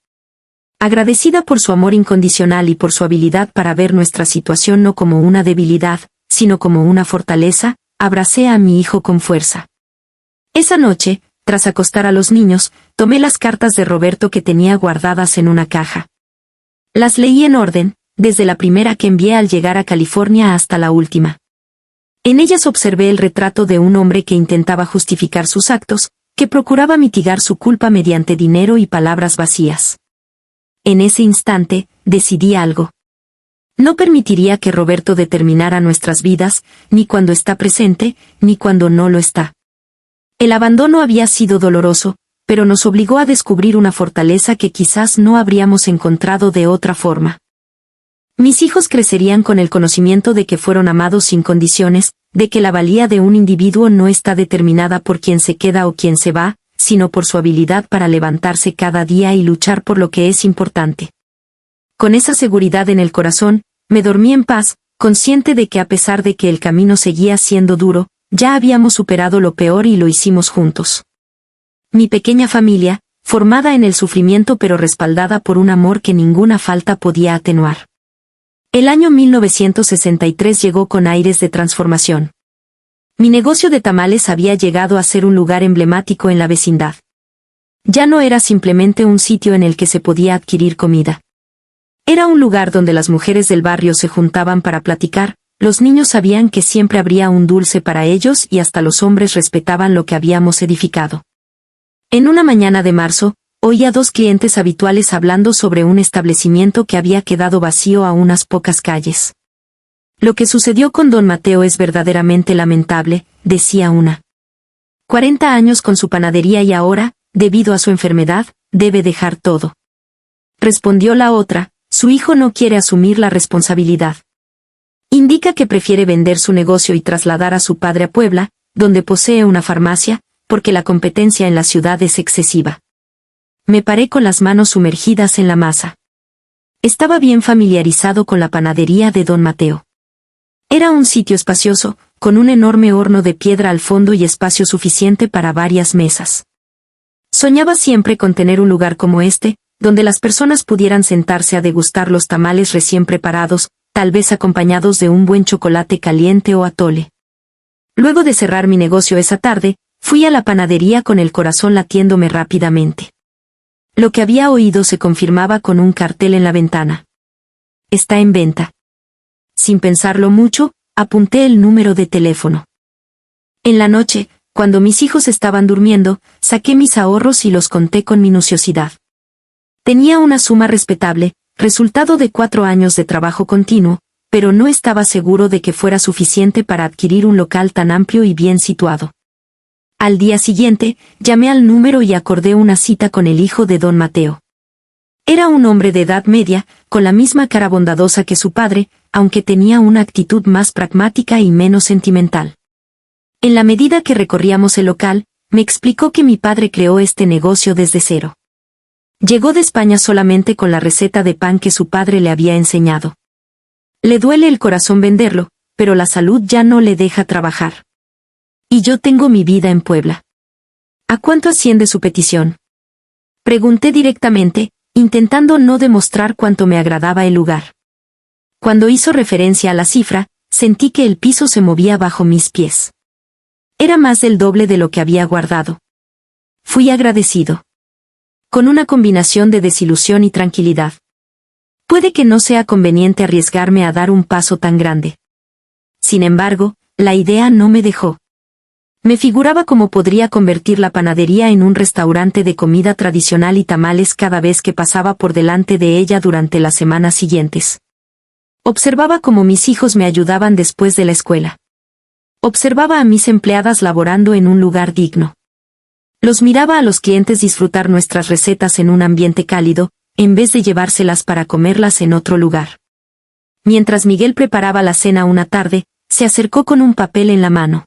Agradecida por su amor incondicional y por su habilidad para ver nuestra situación no como una debilidad, sino como una fortaleza, abracé a mi hijo con fuerza. Esa noche, tras acostar a los niños, tomé las cartas de Roberto que tenía guardadas en una caja. Las leí en orden, desde la primera que envié al llegar a California hasta la última. En ellas observé el retrato de un hombre que intentaba justificar sus actos, que procuraba mitigar su culpa mediante dinero y palabras vacías. En ese instante, decidí algo. No permitiría que Roberto determinara nuestras vidas, ni cuando está presente, ni cuando no lo está. El abandono había sido doloroso, pero nos obligó a descubrir una fortaleza que quizás no habríamos encontrado de otra forma. Mis hijos crecerían con el conocimiento de que fueron amados sin condiciones, de que la valía de un individuo no está determinada por quien se queda o quien se va, sino por su habilidad para levantarse cada día y luchar por lo que es importante. Con esa seguridad en el corazón, me dormí en paz, consciente de que a pesar de que el camino seguía siendo duro, ya habíamos superado lo peor y lo hicimos juntos. Mi pequeña familia, formada en el sufrimiento pero respaldada por un amor que ninguna falta podía atenuar. El año 1963 llegó con aires de transformación. Mi negocio de tamales había llegado a ser un lugar emblemático en la vecindad. Ya no era simplemente un sitio en el que se podía adquirir comida. Era un lugar donde las mujeres del barrio se juntaban para platicar, los niños sabían que siempre habría un dulce para ellos y hasta los hombres respetaban lo que habíamos edificado. En una mañana de marzo, oí a 2 clientes habituales hablando sobre un establecimiento que había quedado vacío a unas pocas calles. Lo que sucedió con don Mateo es verdaderamente lamentable, decía una. 40 años con su panadería y ahora, debido a su enfermedad, debe dejar todo. Respondió la otra, su hijo no quiere asumir la responsabilidad. Indica que prefiere vender su negocio y trasladar a su padre a Puebla, donde posee una farmacia, porque la competencia en la ciudad es excesiva. Me paré con las manos sumergidas en la masa. Estaba bien familiarizado con la panadería de don Mateo. Era un sitio espacioso, con un enorme horno de piedra al fondo y espacio suficiente para varias mesas. Soñaba siempre con tener un lugar como este, donde las personas pudieran sentarse a degustar los tamales recién preparados, tal vez acompañados de un buen chocolate caliente o atole. Luego de cerrar mi negocio esa tarde, fui a la panadería con el corazón latiéndome rápidamente. Lo que había oído se confirmaba con un cartel en la ventana. Está en venta. Sin pensarlo mucho, apunté el número de teléfono. En la noche, cuando mis hijos estaban durmiendo, saqué mis ahorros y los conté con minuciosidad. Tenía una suma respetable, resultado de 4 años de trabajo continuo, pero no estaba seguro de que fuera suficiente para adquirir un local tan amplio y bien situado. Al día siguiente, llamé al número y acordé una cita con el hijo de don Mateo. Era un hombre de edad media, con la misma cara bondadosa que su padre, aunque tenía una actitud más pragmática y menos sentimental. En la medida que recorríamos el local, me explicó que mi padre creó este negocio desde cero. Llegó de España solamente con la receta de pan que su padre le había enseñado. Le duele el corazón venderlo, pero la salud ya no le deja trabajar. Y yo tengo mi vida en Puebla. ¿A cuánto asciende su petición? Pregunté directamente, intentando no demostrar cuánto me agradaba el lugar. Cuando hizo referencia a la cifra, sentí que el piso se movía bajo mis pies. Era más del doble de lo que había guardado. Fui agradecido. Con una combinación de desilusión y tranquilidad. Puede que no sea conveniente arriesgarme a dar un paso tan grande. Sin embargo, la idea no me dejó. Me figuraba cómo podría convertir la panadería en un restaurante de comida tradicional y tamales cada vez que pasaba por delante de ella durante las semanas siguientes. Observaba cómo mis hijos me ayudaban después de la escuela. Observaba a mis empleadas laborando en un lugar digno. Los miraba a los clientes disfrutar nuestras recetas en un ambiente cálido, en vez de llevárselas para comerlas en otro lugar. Mientras Miguel preparaba la cena una tarde, se acercó con un papel en la mano.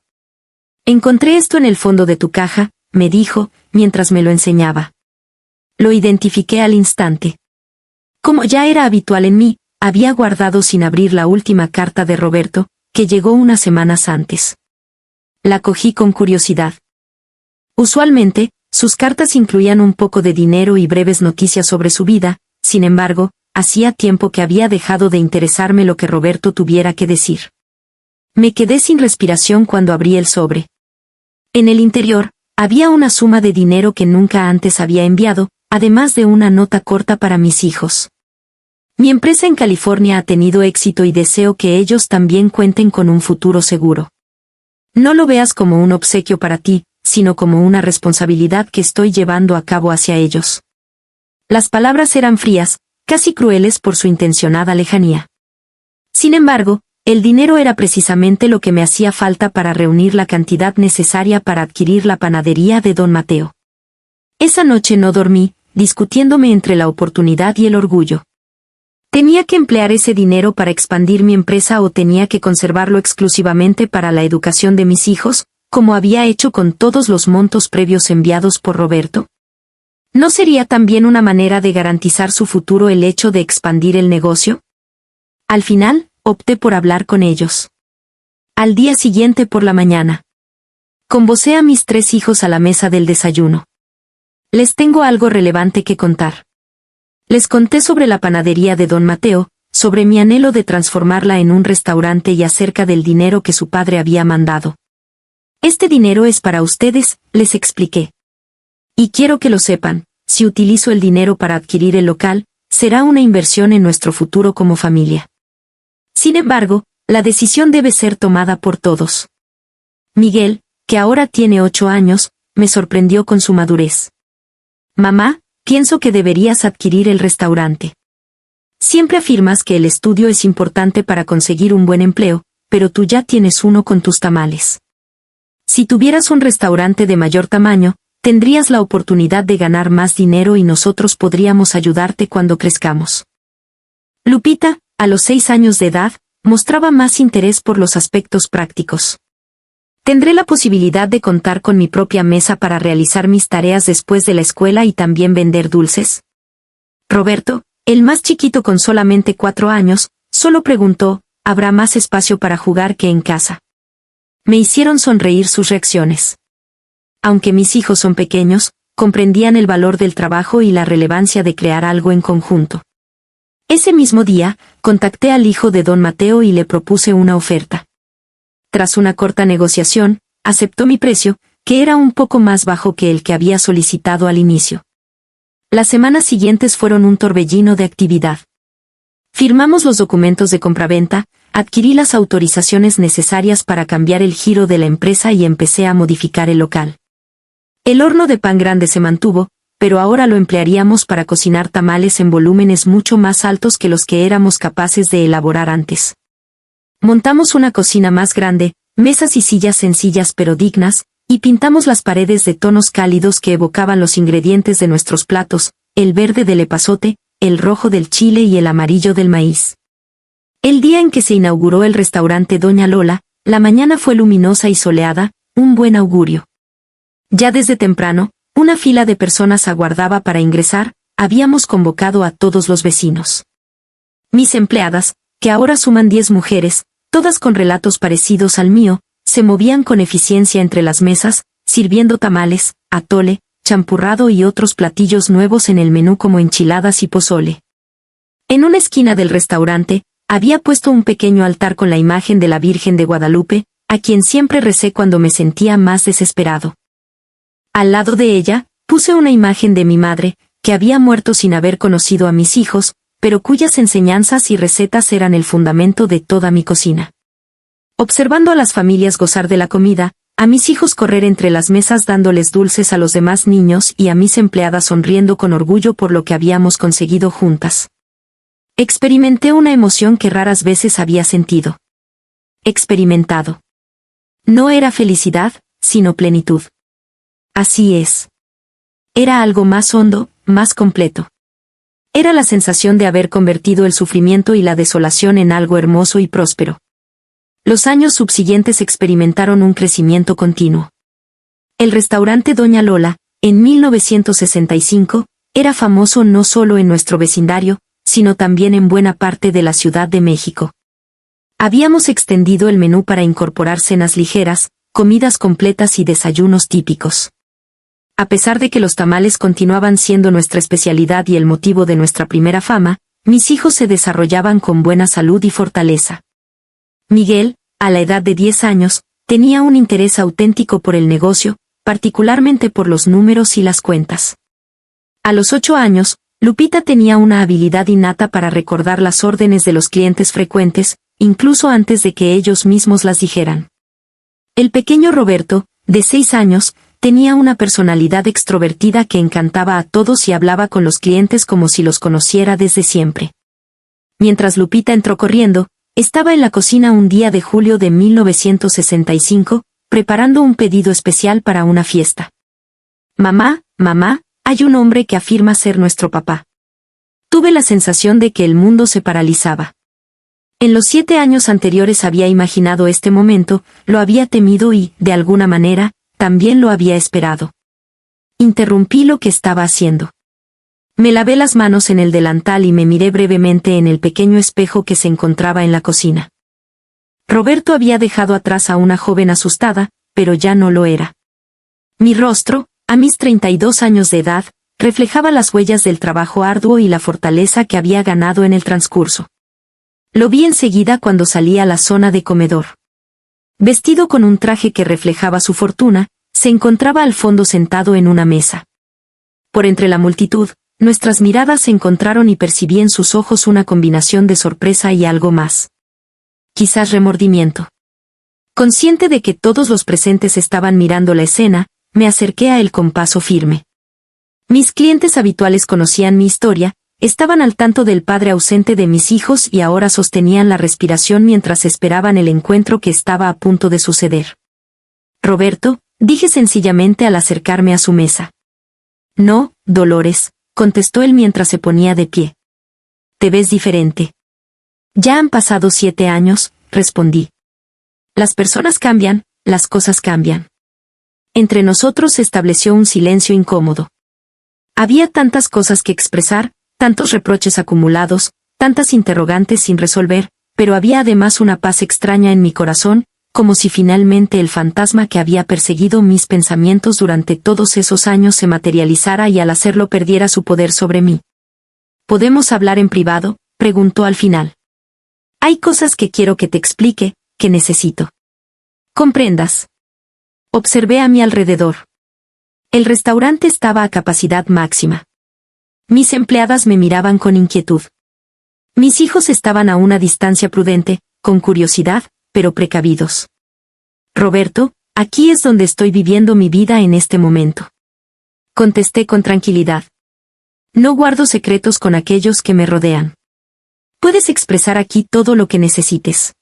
Encontré esto en el fondo de tu caja, me dijo, mientras me lo enseñaba. Lo identifiqué al instante. Como ya era habitual en mí, había guardado sin abrir la última carta de Roberto, que llegó unas semanas antes. La cogí con curiosidad. Usualmente, sus cartas incluían un poco de dinero y breves noticias sobre su vida, sin embargo, hacía tiempo que había dejado de interesarme lo que Roberto tuviera que decir. Me quedé sin respiración cuando abrí el sobre. En el interior, había una suma de dinero que nunca antes había enviado, además de una nota corta para mis hijos. Mi empresa en California ha tenido éxito y deseo que ellos también cuenten con un futuro seguro. No lo veas como un obsequio para ti, sino como una responsabilidad que estoy llevando a cabo hacia ellos. Las palabras eran frías, casi crueles por su intencionada lejanía. Sin embargo, el dinero era precisamente lo que me hacía falta para reunir la cantidad necesaria para adquirir la panadería de don Mateo. Esa noche no dormí, discutiéndome entre la oportunidad y el orgullo. ¿Tenía que emplear ese dinero para expandir mi empresa o tenía que conservarlo exclusivamente para la educación de mis hijos, como había hecho con todos los montos previos enviados por Roberto? ¿No sería también una manera de garantizar su futuro el hecho de expandir el negocio? Al final, opté por hablar con ellos. Al día siguiente por la mañana, convocé a mis 3 hijos a la mesa del desayuno. Les tengo algo relevante que contar. Les conté sobre la panadería de don Mateo, sobre mi anhelo de transformarla en un restaurante y acerca del dinero que su padre había mandado. Este dinero es para ustedes, les expliqué. Y quiero que lo sepan, si utilizo el dinero para adquirir el local, será una inversión en nuestro futuro como familia. Sin embargo, la decisión debe ser tomada por todos. Miguel, que ahora tiene 8 años, me sorprendió con su madurez. Mamá, pienso que deberías adquirir el restaurante. Siempre afirmas que el estudio es importante para conseguir un buen empleo, pero tú ya tienes uno con tus tamales. Si tuvieras un restaurante de mayor tamaño, tendrías la oportunidad de ganar más dinero y nosotros podríamos ayudarte cuando crezcamos. Lupita, a los 6 años de edad, mostraba más interés por los aspectos prácticos. ¿Tendré la posibilidad de contar con mi propia mesa para realizar mis tareas después de la escuela y también vender dulces? Roberto, el más chiquito con solamente 4 años, solo preguntó, ¿habrá más espacio para jugar que en casa? Me hicieron sonreír sus reacciones. Aunque mis hijos son pequeños, comprendían el valor del trabajo y la relevancia de crear algo en conjunto. Ese mismo día, contacté al hijo de don Mateo y le propuse una oferta. Tras una corta negociación, aceptó mi precio, que era un poco más bajo que el que había solicitado al inicio. Las semanas siguientes fueron un torbellino de actividad. Firmamos los documentos de compraventa, adquirí las autorizaciones necesarias para cambiar el giro de la empresa y empecé a modificar el local. El horno de pan grande se mantuvo, pero ahora lo emplearíamos para cocinar tamales en volúmenes mucho más altos que los que éramos capaces de elaborar antes. Montamos una cocina más grande, mesas y sillas sencillas pero dignas, y pintamos las paredes de tonos cálidos que evocaban los ingredientes de nuestros platos, el verde del epazote, el rojo del chile y el amarillo del maíz. El día en que se inauguró el restaurante Doña Lola, la mañana fue luminosa y soleada, un buen augurio. Ya desde temprano, una fila de personas aguardaba para ingresar, habíamos convocado a todos los vecinos. Mis empleadas, que ahora suman 10 mujeres, todas con relatos parecidos al mío, se movían con eficiencia entre las mesas, sirviendo tamales, atole, champurrado y otros platillos nuevos en el menú como enchiladas y pozole. En una esquina del restaurante, había puesto un pequeño altar con la imagen de la Virgen de Guadalupe, a quien siempre recé cuando me sentía más desesperado. Al lado de ella, puse una imagen de mi madre, que había muerto sin haber conocido a mis hijos, pero cuyas enseñanzas y recetas eran el fundamento de toda mi cocina. Observando a las familias gozar de la comida, a mis hijos correr entre las mesas dándoles dulces a los demás niños y a mis empleadas sonriendo con orgullo por lo que habíamos conseguido juntas. Experimenté una emoción que raras veces había sentido. Experimentado. No era felicidad, sino plenitud. Así es. Era algo más hondo, más completo. Era la sensación de haber convertido el sufrimiento y la desolación en algo hermoso y próspero. Los años subsiguientes experimentaron un crecimiento continuo. El restaurante Doña Lola, en 1965, era famoso no solo en nuestro vecindario, sino también en buena parte de la Ciudad de México. Habíamos extendido el menú para incorporar cenas ligeras, comidas completas y desayunos típicos. A pesar de que los tamales continuaban siendo nuestra especialidad y el motivo de nuestra primera fama, mis hijos se desarrollaban con buena salud y fortaleza. Miguel, a la edad de 10 años, tenía un interés auténtico por el negocio, particularmente por los números y las cuentas. A los 8 años, Lupita tenía una habilidad innata para recordar las órdenes de los clientes frecuentes, incluso antes de que ellos mismos las dijeran. El pequeño Roberto, de 6 años, tenía una personalidad extrovertida que encantaba a todos y hablaba con los clientes como si los conociera desde siempre. Mientras Lupita entró corriendo, estaba en la cocina un día de julio de 1965, preparando un pedido especial para una fiesta. Mamá, hay un hombre que afirma ser nuestro papá. Tuve la sensación de que el mundo se paralizaba. En los 7 años anteriores había imaginado este momento, lo había temido y, de alguna manera, también lo había esperado. Interrumpí lo que estaba haciendo. Me lavé las manos en el delantal y me miré brevemente en el pequeño espejo que se encontraba en la cocina. Roberto había dejado atrás a una joven asustada, pero ya no lo era. Mi rostro, a mis 32 años de edad, reflejaba las huellas del trabajo arduo y la fortaleza que había ganado en el transcurso. Lo vi enseguida cuando salí a la zona de comedor. Vestido con un traje que reflejaba su fortuna, se encontraba al fondo sentado en una mesa. Por entre la multitud, nuestras miradas se encontraron y percibí en sus ojos una combinación de sorpresa y algo más. Quizás remordimiento. Consciente de que todos los presentes estaban mirando la escena, me acerqué a él con paso firme. Mis clientes habituales conocían mi historia, estaban al tanto del padre ausente de mis hijos y ahora sostenían la respiración mientras esperaban el encuentro que estaba a punto de suceder. Roberto, dije sencillamente al acercarme a su mesa. No, Dolores, contestó él mientras se ponía de pie. Te ves diferente. Ya han pasado 7 años, respondí. Las personas cambian, las cosas cambian. Entre nosotros se estableció un silencio incómodo. Había tantas cosas que expresar, tantos reproches acumulados, tantas interrogantes sin resolver, pero había además una paz extraña en mi corazón, como si finalmente el fantasma que había perseguido mis pensamientos durante todos esos años se materializara y al hacerlo perdiera su poder sobre mí. ¿Podemos hablar en privado?, preguntó al final. Hay cosas que quiero que te explique, que necesito. Comprendas. Observé a mi alrededor. El restaurante estaba a capacidad máxima. Mis empleadas me miraban con inquietud. Mis hijos estaban a una distancia prudente, con curiosidad, pero precavidos. Roberto, aquí es donde estoy viviendo mi vida en este momento. Contesté con tranquilidad. No guardo secretos con aquellos que me rodean. Puedes expresar aquí todo lo que necesites.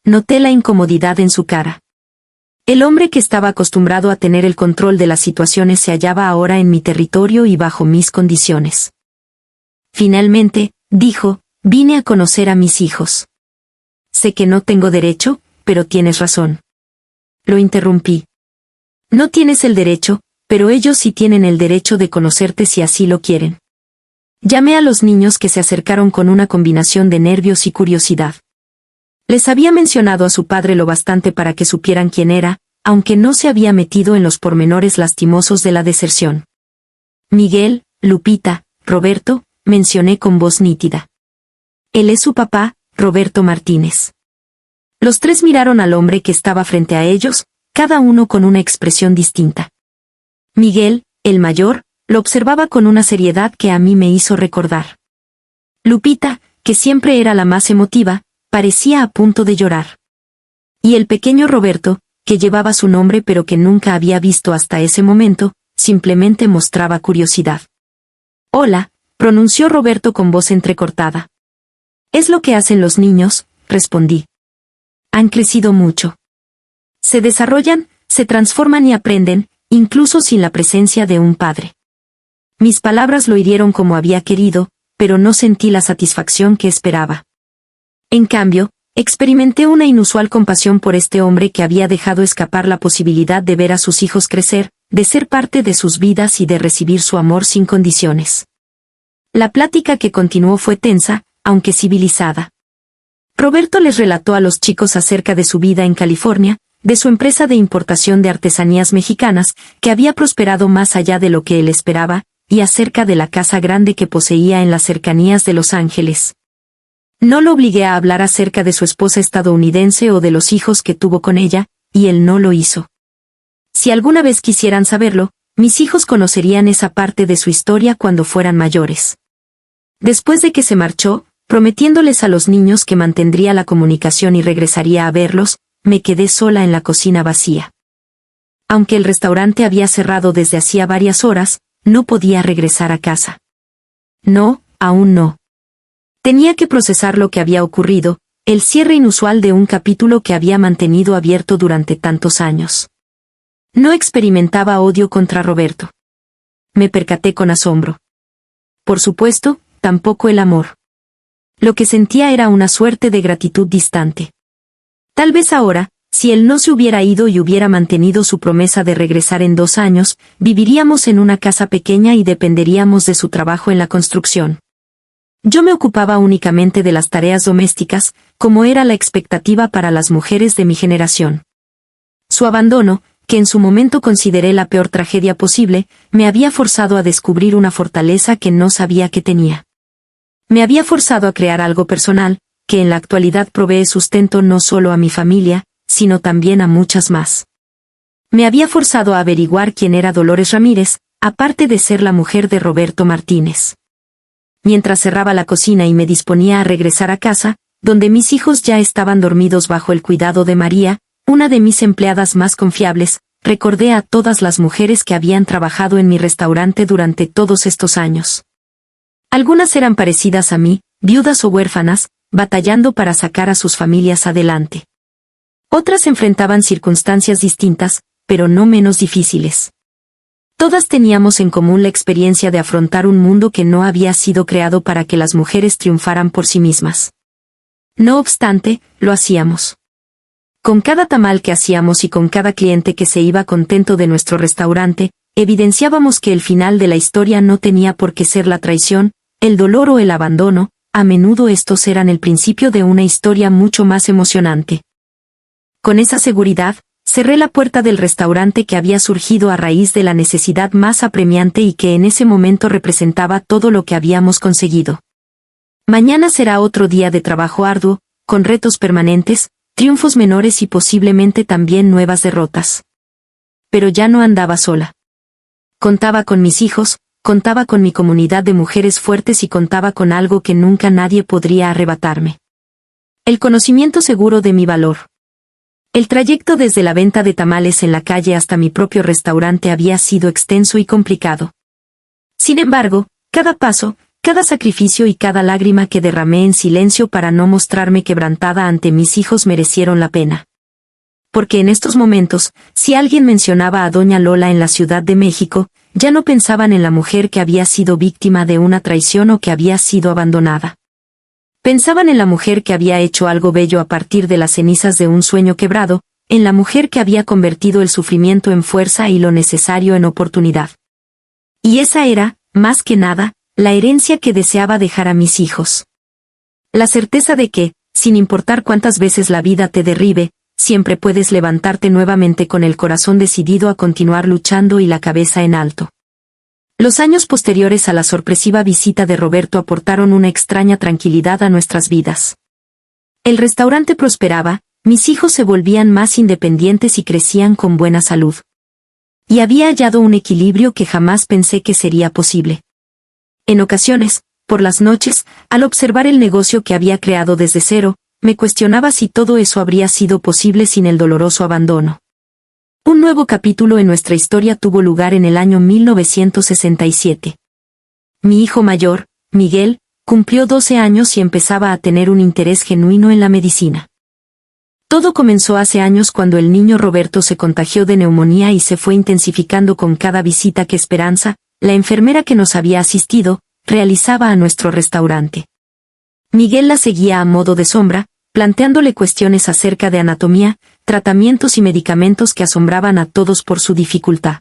Noté la incomodidad en su cara. El hombre que estaba acostumbrado a tener el control de las situaciones se hallaba ahora en mi territorio y bajo mis condiciones. Finalmente, dijo, vine a conocer a mis hijos. Sé que no tengo derecho, pero tienes razón. Lo interrumpí. No tienes el derecho, pero ellos sí tienen el derecho de conocerte si así lo quieren. Llamé a los niños que se acercaron con una combinación de nervios y curiosidad. Les había mencionado a su padre lo bastante para que supieran quién era, aunque no se había metido en los pormenores lastimosos de la deserción. Miguel, Lupita, Roberto, mencioné con voz nítida. Él es su papá, Roberto Martínez. Los tres miraron al hombre que estaba frente a ellos, cada uno con una expresión distinta. Miguel, el mayor, lo observaba con una seriedad que a mí me hizo recordar. Lupita, que siempre era la más emotiva, parecía a punto de llorar. Y el pequeño Roberto, que llevaba su nombre pero que nunca había visto hasta ese momento, simplemente mostraba curiosidad. Hola, pronunció Roberto con voz entrecortada. Es lo que hacen los niños, respondí. Han crecido mucho. Se desarrollan, se transforman y aprenden, incluso sin la presencia de un padre. Mis palabras lo hirieron como había querido, pero no sentí la satisfacción que esperaba. En cambio, experimenté una inusual compasión por este hombre que había dejado escapar la posibilidad de ver a sus hijos crecer, de ser parte de sus vidas y de recibir su amor sin condiciones. La plática que continuó fue tensa, aunque civilizada. Roberto les relató a los chicos acerca de su vida en California, de su empresa de importación de artesanías mexicanas, que había prosperado más allá de lo que él esperaba, y acerca de la casa grande que poseía en las cercanías de Los Ángeles. No lo obligué a hablar acerca de su esposa estadounidense o de los hijos que tuvo con ella, y él no lo hizo. Si alguna vez quisieran saberlo, mis hijos conocerían esa parte de su historia cuando fueran mayores. Después de que se marchó, prometiéndoles a los niños que mantendría la comunicación y regresaría a verlos, me quedé sola en la cocina vacía. Aunque el restaurante había cerrado desde hacía varias horas, no podía regresar a casa. No, aún no. Tenía que procesar lo que había ocurrido, el cierre inusual de un capítulo que había mantenido abierto durante tantos años. No experimentaba odio contra Roberto. Me percaté con asombro. Por supuesto, tampoco el amor. Lo que sentía era una suerte de gratitud distante. Tal vez ahora, si él no se hubiera ido y hubiera mantenido su promesa de regresar en 2 años, viviríamos en una casa pequeña y dependeríamos de su trabajo en la construcción. Yo me ocupaba únicamente de las tareas domésticas, como era la expectativa para las mujeres de mi generación. Su abandono, que en su momento consideré la peor tragedia posible, me había forzado a descubrir una fortaleza que no sabía que tenía. Me había forzado a crear algo personal, que en la actualidad provee sustento no solo a mi familia, sino también a muchas más. Me había forzado a averiguar quién era Dolores Ramírez, aparte de ser la mujer de Roberto Martínez. Mientras cerraba la cocina y me disponía a regresar a casa, donde mis hijos ya estaban dormidos bajo el cuidado de María, una de mis empleadas más confiables, recordé a todas las mujeres que habían trabajado en mi restaurante durante todos estos años. Algunas eran parecidas a mí, viudas o huérfanas, batallando para sacar a sus familias adelante. Otras enfrentaban circunstancias distintas, pero no menos difíciles. Todas teníamos en común la experiencia de afrontar un mundo que no había sido creado para que las mujeres triunfaran por sí mismas. No obstante, lo hacíamos. Con cada tamal que hacíamos y con cada cliente que se iba contento de nuestro restaurante, evidenciábamos que el final de la historia no tenía por qué ser la traición, el dolor o el abandono, a menudo estos eran el principio de una historia mucho más emocionante. Con esa seguridad, cerré la puerta del restaurante que había surgido a raíz de la necesidad más apremiante y que en ese momento representaba todo lo que habíamos conseguido. Mañana será otro día de trabajo arduo, con retos permanentes, triunfos menores y posiblemente también nuevas derrotas. Pero ya no andaba sola. Contaba con mis hijos, contaba con mi comunidad de mujeres fuertes y contaba con algo que nunca nadie podría arrebatarme. El conocimiento seguro de mi valor. El trayecto desde la venta de tamales en la calle hasta mi propio restaurante había sido extenso y complicado. Sin embargo, cada paso, cada sacrificio y cada lágrima que derramé en silencio para no mostrarme quebrantada ante mis hijos merecieron la pena. Porque en estos momentos, si alguien mencionaba a Doña Lola en la Ciudad de México, ya no pensaban en la mujer que había sido víctima de una traición o que había sido abandonada. Pensaban en la mujer que había hecho algo bello a partir de las cenizas de un sueño quebrado, en la mujer que había convertido el sufrimiento en fuerza y lo necesario en oportunidad. Y esa era, más que nada, la herencia que deseaba dejar a mis hijos. La certeza de que, sin importar cuántas veces la vida te derribe, siempre puedes levantarte nuevamente con el corazón decidido a continuar luchando y la cabeza en alto. Los años posteriores a la sorpresiva visita de Roberto aportaron una extraña tranquilidad a nuestras vidas. El restaurante prosperaba, mis hijos se volvían más independientes y crecían con buena salud. Y había hallado un equilibrio que jamás pensé que sería posible. En ocasiones, por las noches, al observar el negocio que había creado desde cero, me cuestionaba si todo eso habría sido posible sin el doloroso abandono. Un nuevo capítulo en nuestra historia tuvo lugar en el año 1967. Mi hijo mayor, Miguel, cumplió 12 años y empezaba a tener un interés genuino en la medicina. Todo comenzó hace años cuando el niño Roberto se contagió de neumonía y se fue intensificando con cada visita que Esperanza, la enfermera que nos había asistido, realizaba a nuestro restaurante. Miguel la seguía a modo de sombra, planteándole cuestiones acerca de anatomía, tratamientos y medicamentos que asombraban a todos por su dificultad.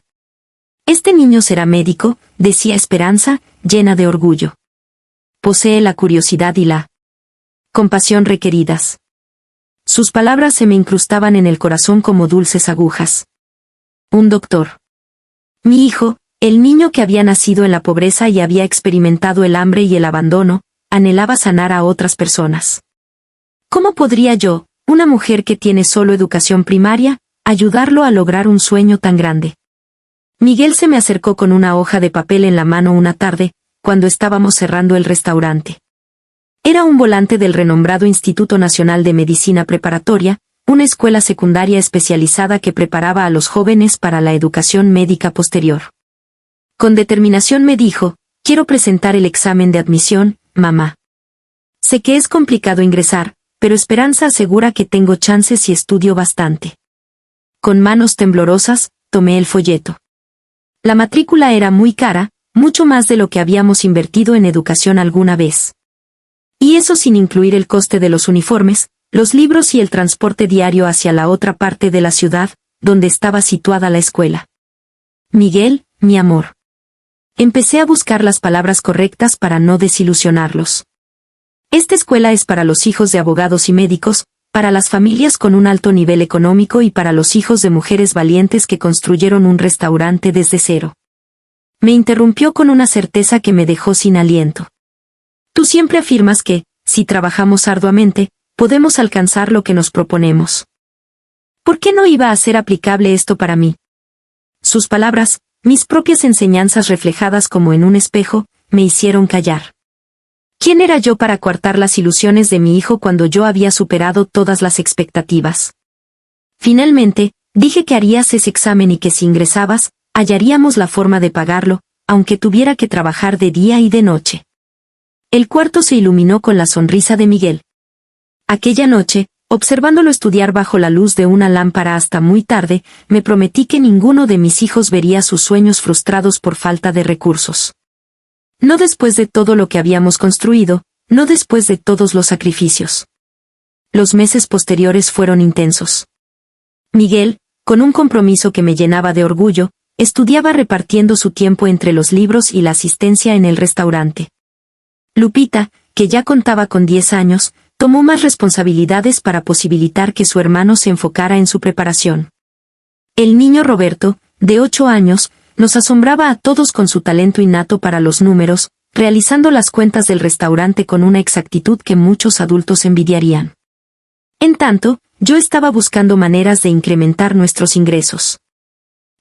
Este niño será médico, decía Esperanza, llena de orgullo. Posee la curiosidad y la compasión requeridas. Sus palabras se me incrustaban en el corazón como dulces agujas. Un doctor. Mi hijo, el niño que había nacido en la pobreza y había experimentado el hambre y el abandono, anhelaba sanar a otras personas. ¿Cómo podría yo, una mujer que tiene solo educación primaria, ayudarlo a lograr un sueño tan grande? Miguel se me acercó con una hoja de papel en la mano una tarde, cuando estábamos cerrando el restaurante. Era un volante del renombrado Instituto Nacional de Medicina Preparatoria, una escuela secundaria especializada que preparaba a los jóvenes para la educación médica posterior. Con determinación me dijo, quiero presentar el examen de admisión, mamá. Sé que es complicado ingresar, pero Esperanza asegura que tengo chances si estudio bastante. Con manos temblorosas, tomé el folleto. La matrícula era muy cara, mucho más de lo que habíamos invertido en educación alguna vez. Y eso sin incluir el coste de los uniformes, los libros y el transporte diario hacia la otra parte de la ciudad, donde estaba situada la escuela. Miguel, mi amor. Empecé a buscar las palabras correctas para no desilusionarlos. Esta escuela es para los hijos de abogados y médicos, para las familias con un alto nivel económico y para los hijos de mujeres valientes que construyeron un restaurante desde cero. Me interrumpió con una certeza que me dejó sin aliento. Tú siempre afirmas que, si trabajamos arduamente, podemos alcanzar lo que nos proponemos. ¿Por qué no iba a ser aplicable esto para mí? Sus palabras, mis propias enseñanzas reflejadas como en un espejo, me hicieron callar. ¿Quién era yo para coartar las ilusiones de mi hijo cuando yo había superado todas las expectativas? Finalmente, dije que harías ese examen y que si ingresabas, hallaríamos la forma de pagarlo, aunque tuviera que trabajar de día y de noche. El cuarto se iluminó con la sonrisa de Miguel. Aquella noche, observándolo estudiar bajo la luz de una lámpara hasta muy tarde, me prometí que ninguno de mis hijos vería sus sueños frustrados por falta de recursos. No después de todo lo que habíamos construido, no después de todos los sacrificios. Los meses posteriores fueron intensos. Miguel, con un compromiso que me llenaba de orgullo, estudiaba repartiendo su tiempo entre los libros y la asistencia en el restaurante. Lupita, que ya contaba con 10 años, tomó más responsabilidades para posibilitar que su hermano se enfocara en su preparación. El niño Roberto, de 8 años, nos asombraba a todos con su talento innato para los números, realizando las cuentas del restaurante con una exactitud que muchos adultos envidiarían. En tanto, yo estaba buscando maneras de incrementar nuestros ingresos.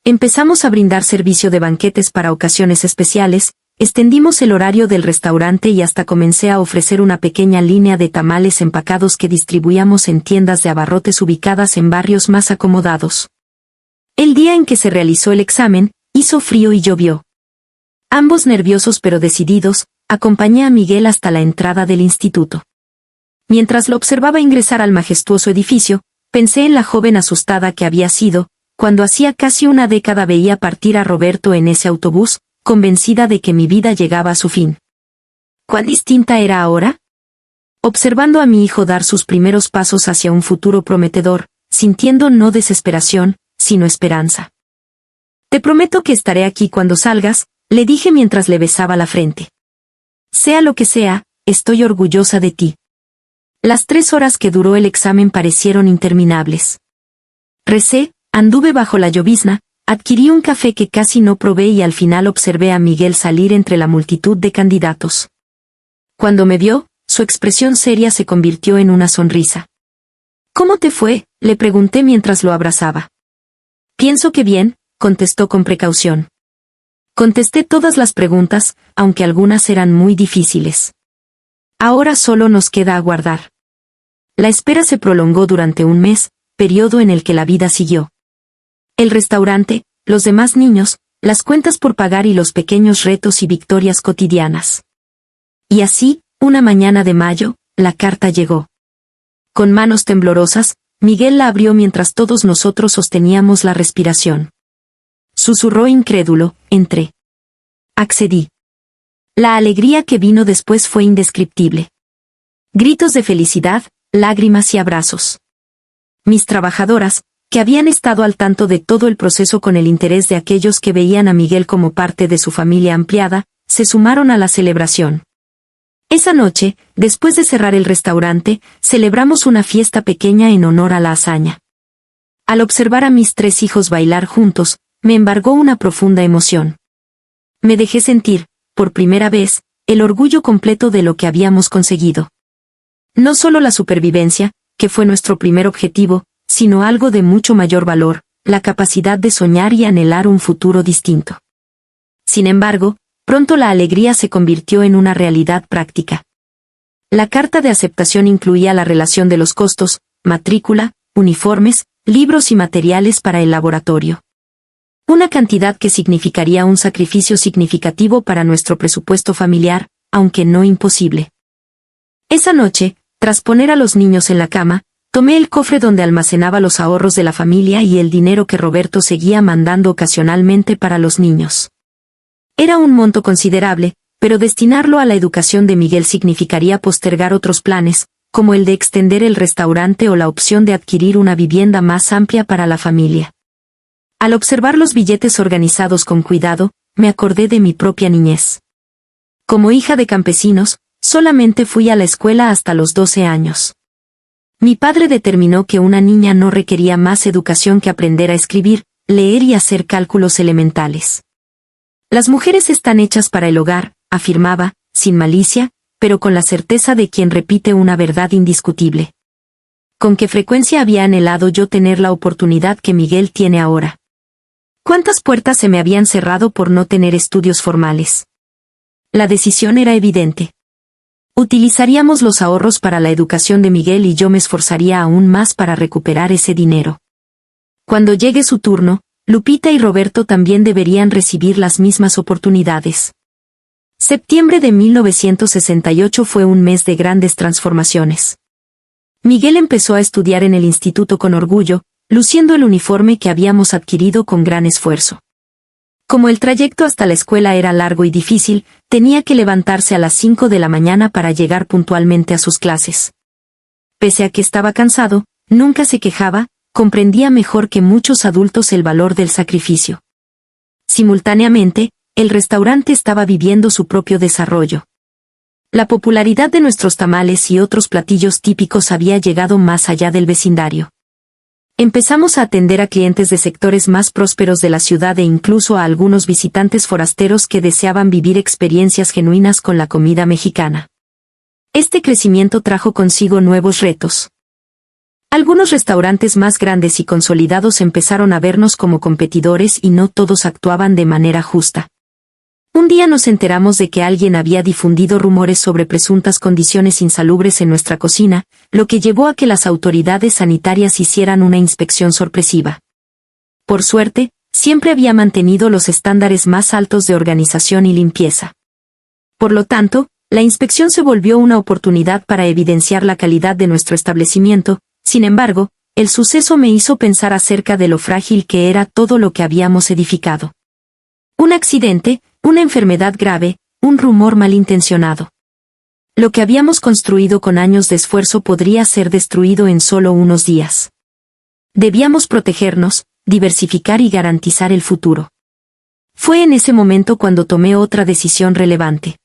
Empezamos a brindar servicio de banquetes para ocasiones especiales, extendimos el horario del restaurante y hasta comencé a ofrecer una pequeña línea de tamales empacados que distribuíamos en tiendas de abarrotes ubicadas en barrios más acomodados. El día en que se realizó el examen, hizo frío y llovió. Ambos nerviosos pero decididos, acompañé a Miguel hasta la entrada del instituto. Mientras lo observaba ingresar al majestuoso edificio, pensé en la joven asustada que había sido, cuando hacía casi una década veía partir a Roberto en ese autobús, convencida de que mi vida llegaba a su fin. ¿Cuán distinta era ahora? Observando a mi hijo dar sus primeros pasos hacia un futuro prometedor, sintiendo no desesperación, sino esperanza. Te prometo que estaré aquí cuando salgas, le dije mientras le besaba la frente. Sea lo que sea, estoy orgullosa de ti. Las 3 horas que duró el examen parecieron interminables. Recé, anduve bajo la llovizna, adquirí un café que casi no probé y al final observé a Miguel salir entre la multitud de candidatos. Cuando me vio, su expresión seria se convirtió en una sonrisa. ¿Cómo te fue?, le pregunté mientras lo abrazaba. Pienso que bien, contestó con precaución. Contesté todas las preguntas, aunque algunas eran muy difíciles. Ahora solo nos queda aguardar. La espera se prolongó durante un mes, periodo en el que la vida siguió. El restaurante, los demás niños, las cuentas por pagar y los pequeños retos y victorias cotidianas. Y así, una mañana de mayo, la carta llegó. Con manos temblorosas, Miguel la abrió mientras todos nosotros sosteníamos la respiración. Susurró incrédulo, entré. Accedí. La alegría que vino después fue indescriptible. Gritos de felicidad, lágrimas y abrazos. Mis trabajadoras, que habían estado al tanto de todo el proceso con el interés de aquellos que veían a Miguel como parte de su familia ampliada, se sumaron a la celebración. Esa noche, después de cerrar el restaurante, celebramos una fiesta pequeña en honor a la hazaña. Al observar a mis 3 hijos bailar juntos, me embargó una profunda emoción. Me dejé sentir, por primera vez, el orgullo completo de lo que habíamos conseguido. No solo la supervivencia, que fue nuestro primer objetivo, sino algo de mucho mayor valor, la capacidad de soñar y anhelar un futuro distinto. Sin embargo, pronto la alegría se convirtió en una realidad práctica. La carta de aceptación incluía la relación de los costos, matrícula, uniformes, libros y materiales para el laboratorio. Una cantidad que significaría un sacrificio significativo para nuestro presupuesto familiar, aunque no imposible. Esa noche, tras poner a los niños en la cama, tomé el cofre donde almacenaba los ahorros de la familia y el dinero que Roberto seguía mandando ocasionalmente para los niños. Era un monto considerable, pero destinarlo a la educación de Miguel significaría postergar otros planes, como el de extender el restaurante o la opción de adquirir una vivienda más amplia para la familia. Al observar los billetes organizados con cuidado, me acordé de mi propia niñez. Como hija de campesinos, solamente fui a la escuela hasta los 12 años. Mi padre determinó que una niña no requería más educación que aprender a escribir, leer y hacer cálculos elementales. Las mujeres están hechas para el hogar, afirmaba, sin malicia, pero con la certeza de quien repite una verdad indiscutible. Con qué frecuencia había anhelado yo tener la oportunidad que Miguel tiene ahora. ¿Cuántas puertas se me habían cerrado por no tener estudios formales? La decisión era evidente. Utilizaríamos los ahorros para la educación de Miguel y yo me esforzaría aún más para recuperar ese dinero. Cuando llegue su turno, Lupita y Roberto también deberían recibir las mismas oportunidades. Septiembre de 1968 fue un mes de grandes transformaciones. Miguel empezó a estudiar en el instituto con orgullo, luciendo el uniforme que habíamos adquirido con gran esfuerzo. Como el trayecto hasta la escuela era largo y difícil, tenía que levantarse a las 5 de la mañana para llegar puntualmente a sus clases. Pese a que estaba cansado, nunca se quejaba, comprendía mejor que muchos adultos el valor del sacrificio. Simultáneamente, el restaurante estaba viviendo su propio desarrollo. La popularidad de nuestros tamales y otros platillos típicos había llegado más allá del vecindario. Empezamos a atender a clientes de sectores más prósperos de la ciudad e incluso a algunos visitantes forasteros que deseaban vivir experiencias genuinas con la comida mexicana. Este crecimiento trajo consigo nuevos retos. Algunos restaurantes más grandes y consolidados empezaron a vernos como competidores y no todos actuaban de manera justa. Un día nos enteramos de que alguien había difundido rumores sobre presuntas condiciones insalubres en nuestra cocina, lo que llevó a que las autoridades sanitarias hicieran una inspección sorpresiva. Por suerte, siempre había mantenido los estándares más altos de organización y limpieza. Por lo tanto, la inspección se volvió una oportunidad para evidenciar la calidad de nuestro establecimiento. Sin embargo, el suceso me hizo pensar acerca de lo frágil que era todo lo que habíamos edificado. Un accidente, una enfermedad grave, un rumor malintencionado. Lo que habíamos construido con años de esfuerzo podría ser destruido en solo unos días. Debíamos protegernos, diversificar y garantizar el futuro. Fue en ese momento cuando tomé otra decisión relevante.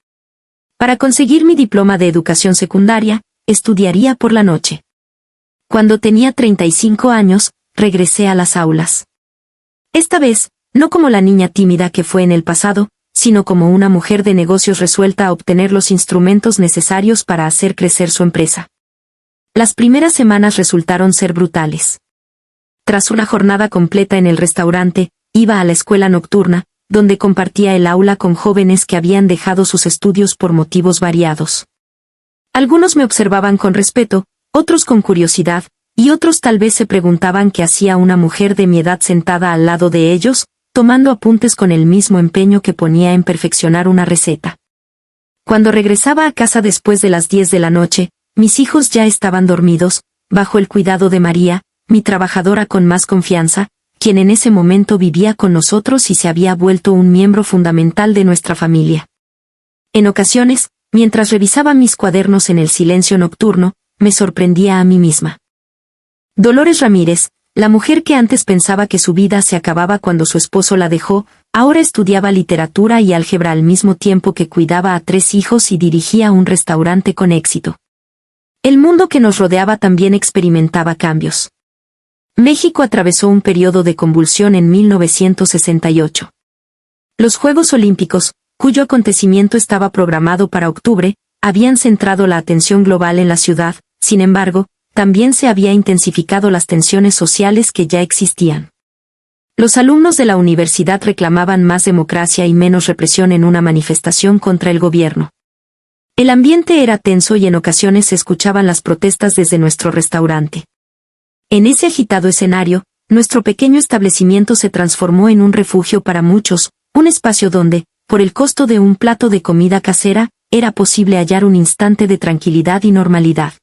Para conseguir mi diploma de educación secundaria, estudiaría por la noche. Cuando tenía 35 años, regresé a las aulas. Esta vez, no como la niña tímida que fue en el pasado, sino como una mujer de negocios resuelta a obtener los instrumentos necesarios para hacer crecer su empresa. Las primeras semanas resultaron ser brutales. Tras una jornada completa en el restaurante, iba a la escuela nocturna, donde compartía el aula con jóvenes que habían dejado sus estudios por motivos variados. Algunos me observaban con respeto, otros con curiosidad, y otros tal vez se preguntaban qué hacía una mujer de mi edad sentada al lado de ellos, tomando apuntes con el mismo empeño que ponía en perfeccionar una receta. Cuando regresaba a casa después de las 10 de la noche, mis hijos ya estaban dormidos, bajo el cuidado de María, mi trabajadora con más confianza, quien en ese momento vivía con nosotros y se había vuelto un miembro fundamental de nuestra familia. En ocasiones, mientras revisaba mis cuadernos en el silencio nocturno, me sorprendía a mí misma. Dolores Ramírez, la mujer que antes pensaba que su vida se acababa cuando su esposo la dejó, ahora estudiaba literatura y álgebra al mismo tiempo que cuidaba a 3 hijos y dirigía un restaurante con éxito. El mundo que nos rodeaba también experimentaba cambios. México atravesó un periodo de convulsión en 1968. Los Juegos Olímpicos, cuyo acontecimiento estaba programado para octubre, habían centrado la atención global en la ciudad. Sin embargo, también se había intensificado las tensiones sociales que ya existían. Los alumnos de la universidad reclamaban más democracia y menos represión en una manifestación contra el gobierno. El ambiente era tenso y en ocasiones se escuchaban las protestas desde nuestro restaurante. En ese agitado escenario, nuestro pequeño establecimiento se transformó en un refugio para muchos, un espacio donde, por el costo de un plato de comida casera, era posible hallar un instante de tranquilidad y normalidad.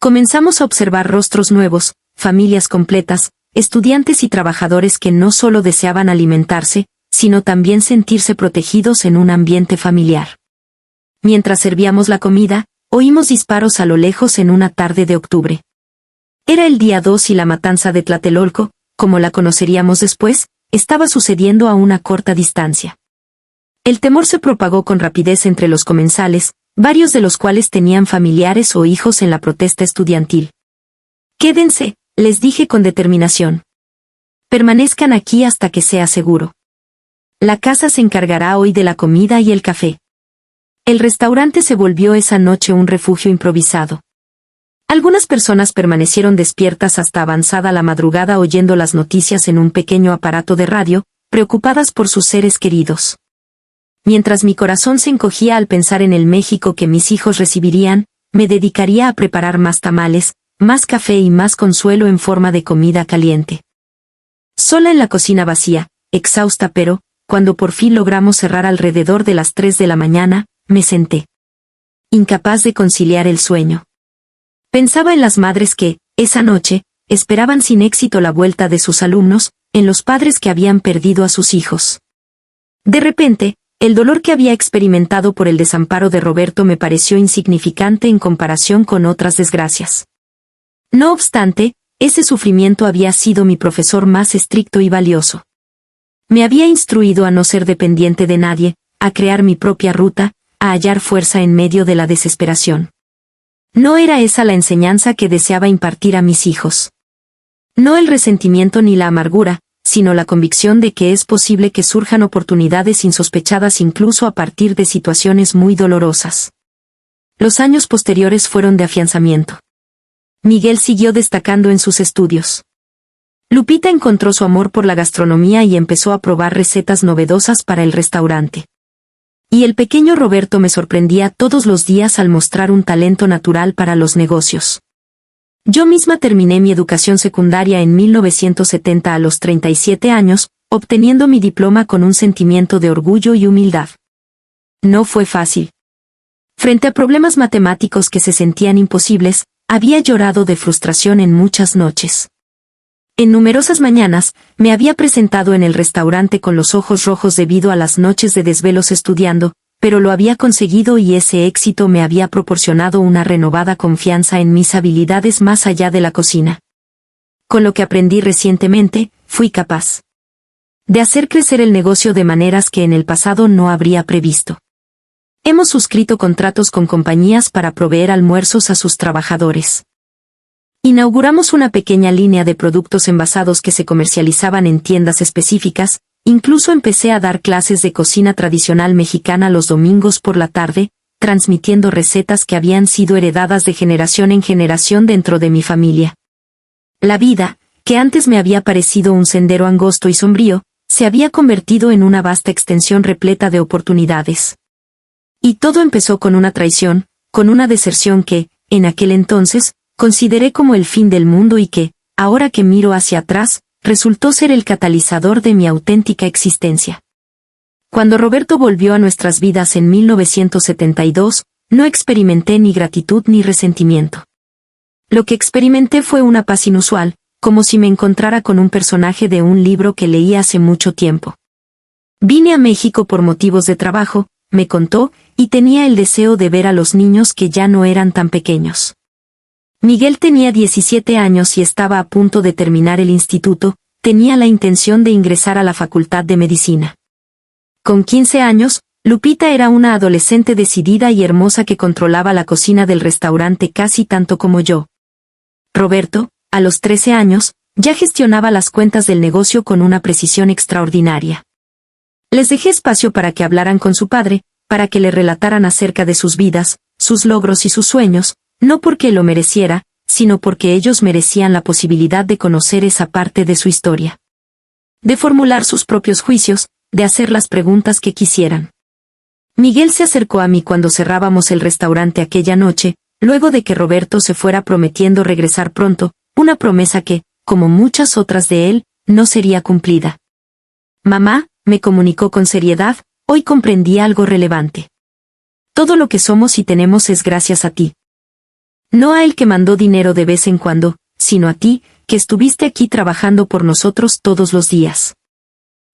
Comenzamos a observar rostros nuevos, familias completas, estudiantes y trabajadores que no solo deseaban alimentarse, sino también sentirse protegidos en un ambiente familiar. Mientras servíamos la comida, oímos disparos a lo lejos en una tarde de octubre. Era el día 2 y la matanza de Tlatelolco, como la conoceríamos después, estaba sucediendo a una corta distancia. El temor se propagó con rapidez entre los comensales, varios de los cuales tenían familiares o hijos en la protesta estudiantil. «Quédense», les dije con determinación. «Permanezcan aquí hasta que sea seguro. La casa se encargará hoy de la comida y el café». El restaurante se volvió esa noche un refugio improvisado. Algunas personas permanecieron despiertas hasta avanzada la madrugada oyendo las noticias en un pequeño aparato de radio, preocupadas por sus seres queridos. Mientras mi corazón se encogía al pensar en el México que mis hijos recibirían, me dedicaría a preparar más tamales, más café y más consuelo en forma de comida caliente. Sola en la cocina vacía, exhausta pero, cuando por fin logramos cerrar alrededor de las 3 de la mañana, me senté. Incapaz de conciliar el sueño. Pensaba en las madres que, esa noche, esperaban sin éxito la vuelta de sus alumnos, en los padres que habían perdido a sus hijos. De repente, el dolor que había experimentado por el desamparo de Roberto me pareció insignificante en comparación con otras desgracias. No obstante, ese sufrimiento había sido mi profesor más estricto y valioso. Me había instruido a no ser dependiente de nadie, a crear mi propia ruta, a hallar fuerza en medio de la desesperación. No era esa la enseñanza que deseaba impartir a mis hijos. No el resentimiento ni la amargura, sino la convicción de que es posible que surjan oportunidades insospechadas incluso a partir de situaciones muy dolorosas. Los años posteriores fueron de afianzamiento. Miguel siguió destacando en sus estudios. Lupita encontró su amor por la gastronomía y empezó a probar recetas novedosas para el restaurante. Y el pequeño Roberto me sorprendía todos los días al mostrar un talento natural para los negocios. Yo misma terminé mi educación secundaria en 1970 a los 37 años, obteniendo mi diploma con un sentimiento de orgullo y humildad. No fue fácil. Frente a problemas matemáticos que se sentían imposibles, había llorado de frustración en muchas noches. En numerosas mañanas, me había presentado en el restaurante con los ojos rojos debido a las noches de desvelos estudiando, pero lo había conseguido y ese éxito me había proporcionado una renovada confianza en mis habilidades más allá de la cocina. Con lo que aprendí recientemente, fui capaz de hacer crecer el negocio de maneras que en el pasado no habría previsto. Hemos suscrito contratos con compañías para proveer almuerzos a sus trabajadores. Inauguramos una pequeña línea de productos envasados que se comercializaban en tiendas específicas, incluso empecé a dar clases de cocina tradicional mexicana los domingos por la tarde, transmitiendo recetas que habían sido heredadas de generación en generación dentro de mi familia. La vida, que antes me había parecido un sendero angosto y sombrío, se había convertido en una vasta extensión repleta de oportunidades. Y todo empezó con una traición, con una deserción que, en aquel entonces, consideré como el fin del mundo y que, ahora que miro hacia atrás, resultó ser el catalizador de mi auténtica existencia. Cuando Roberto volvió a nuestras vidas en 1972, no experimenté ni gratitud ni resentimiento. Lo que experimenté fue una paz inusual, como si me encontrara con un personaje de un libro que leí hace mucho tiempo. Vine a México por motivos de trabajo, me contó, y tenía el deseo de ver a los niños que ya no eran tan pequeños. Miguel tenía 17 años y estaba a punto de terminar el instituto, tenía la intención de ingresar a la Facultad de Medicina. Con 15 años, Lupita era una adolescente decidida y hermosa que controlaba la cocina del restaurante casi tanto como yo. Roberto, a los 13 años, ya gestionaba las cuentas del negocio con una precisión extraordinaria. Les dejé espacio para que hablaran con su padre, para que le relataran acerca de sus vidas, sus logros y sus sueños, no porque lo mereciera, sino porque ellos merecían la posibilidad de conocer esa parte de su historia. De formular sus propios juicios, de hacer las preguntas que quisieran. Miguel se acercó a mí cuando cerrábamos el restaurante aquella noche, luego de que Roberto se fuera prometiendo regresar pronto, una promesa que, como muchas otras de él, no sería cumplida. Mamá, me comunicó con seriedad, hoy comprendí algo relevante. Todo lo que somos y tenemos es gracias a ti. No a él que mandó dinero de vez en cuando, sino a ti, que estuviste aquí trabajando por nosotros todos los días.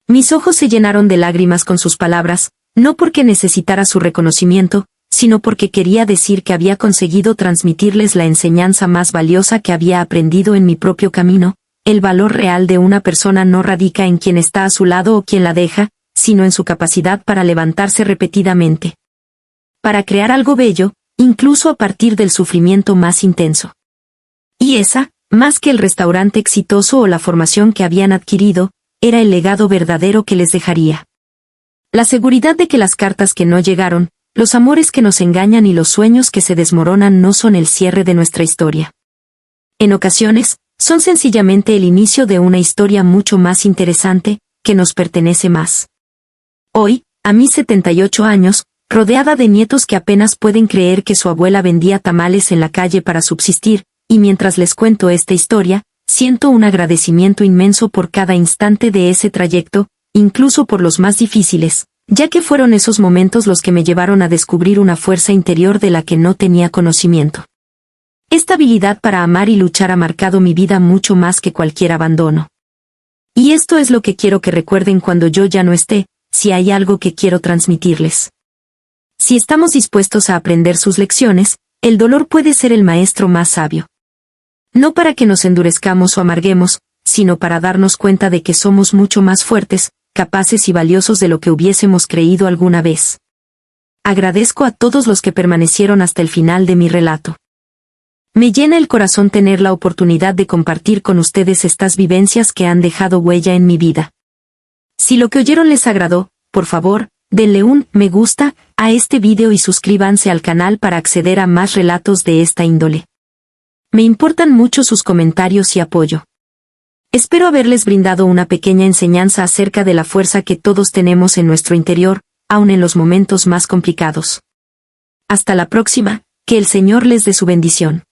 Mis ojos se llenaron de lágrimas con sus palabras, no porque necesitara su reconocimiento, sino porque quería decir que había conseguido transmitirles la enseñanza más valiosa que había aprendido en mi propio camino. El valor real de una persona no radica en quien está a su lado o quien la deja, sino en su capacidad para levantarse repetidamente. Para crear algo bello, incluso a partir del sufrimiento más intenso. Y esa, más que el restaurante exitoso o la formación que habían adquirido, era el legado verdadero que les dejaría. La seguridad de que las cartas que no llegaron, Los amores que nos engañan y los sueños que se desmoronan no son el cierre de nuestra historia. En ocasiones, son sencillamente el inicio de una historia mucho más interesante, que nos pertenece más. Hoy, a mis 78 años, rodeada de nietos que apenas pueden creer que su abuela vendía tamales en la calle para subsistir, y mientras les cuento esta historia, siento un agradecimiento inmenso por cada instante de ese trayecto, incluso por los más difíciles, ya que fueron esos momentos los que me llevaron a descubrir una fuerza interior de la que no tenía conocimiento. Esta habilidad para amar y luchar ha marcado mi vida mucho más que cualquier abandono. Y esto es lo que quiero que recuerden cuando yo ya no esté, si hay algo que quiero transmitirles. Si estamos dispuestos a aprender sus lecciones, el dolor puede ser el maestro más sabio. No para que nos endurezcamos o amarguemos, sino para darnos cuenta de que somos mucho más fuertes, capaces y valiosos de lo que hubiésemos creído alguna vez. Agradezco a todos los que permanecieron hasta el final de mi relato. Me llena el corazón tener la oportunidad de compartir con ustedes estas vivencias que han dejado huella en mi vida. Si lo que oyeron les agradó, por favor, denle un me gusta a este video y suscríbanse al canal para acceder a más relatos de esta índole. Me importan mucho sus comentarios y apoyo. Espero haberles brindado una pequeña enseñanza acerca de la fuerza que todos tenemos en nuestro interior, aun en los momentos más complicados. Hasta la próxima, que el Señor les dé su bendición.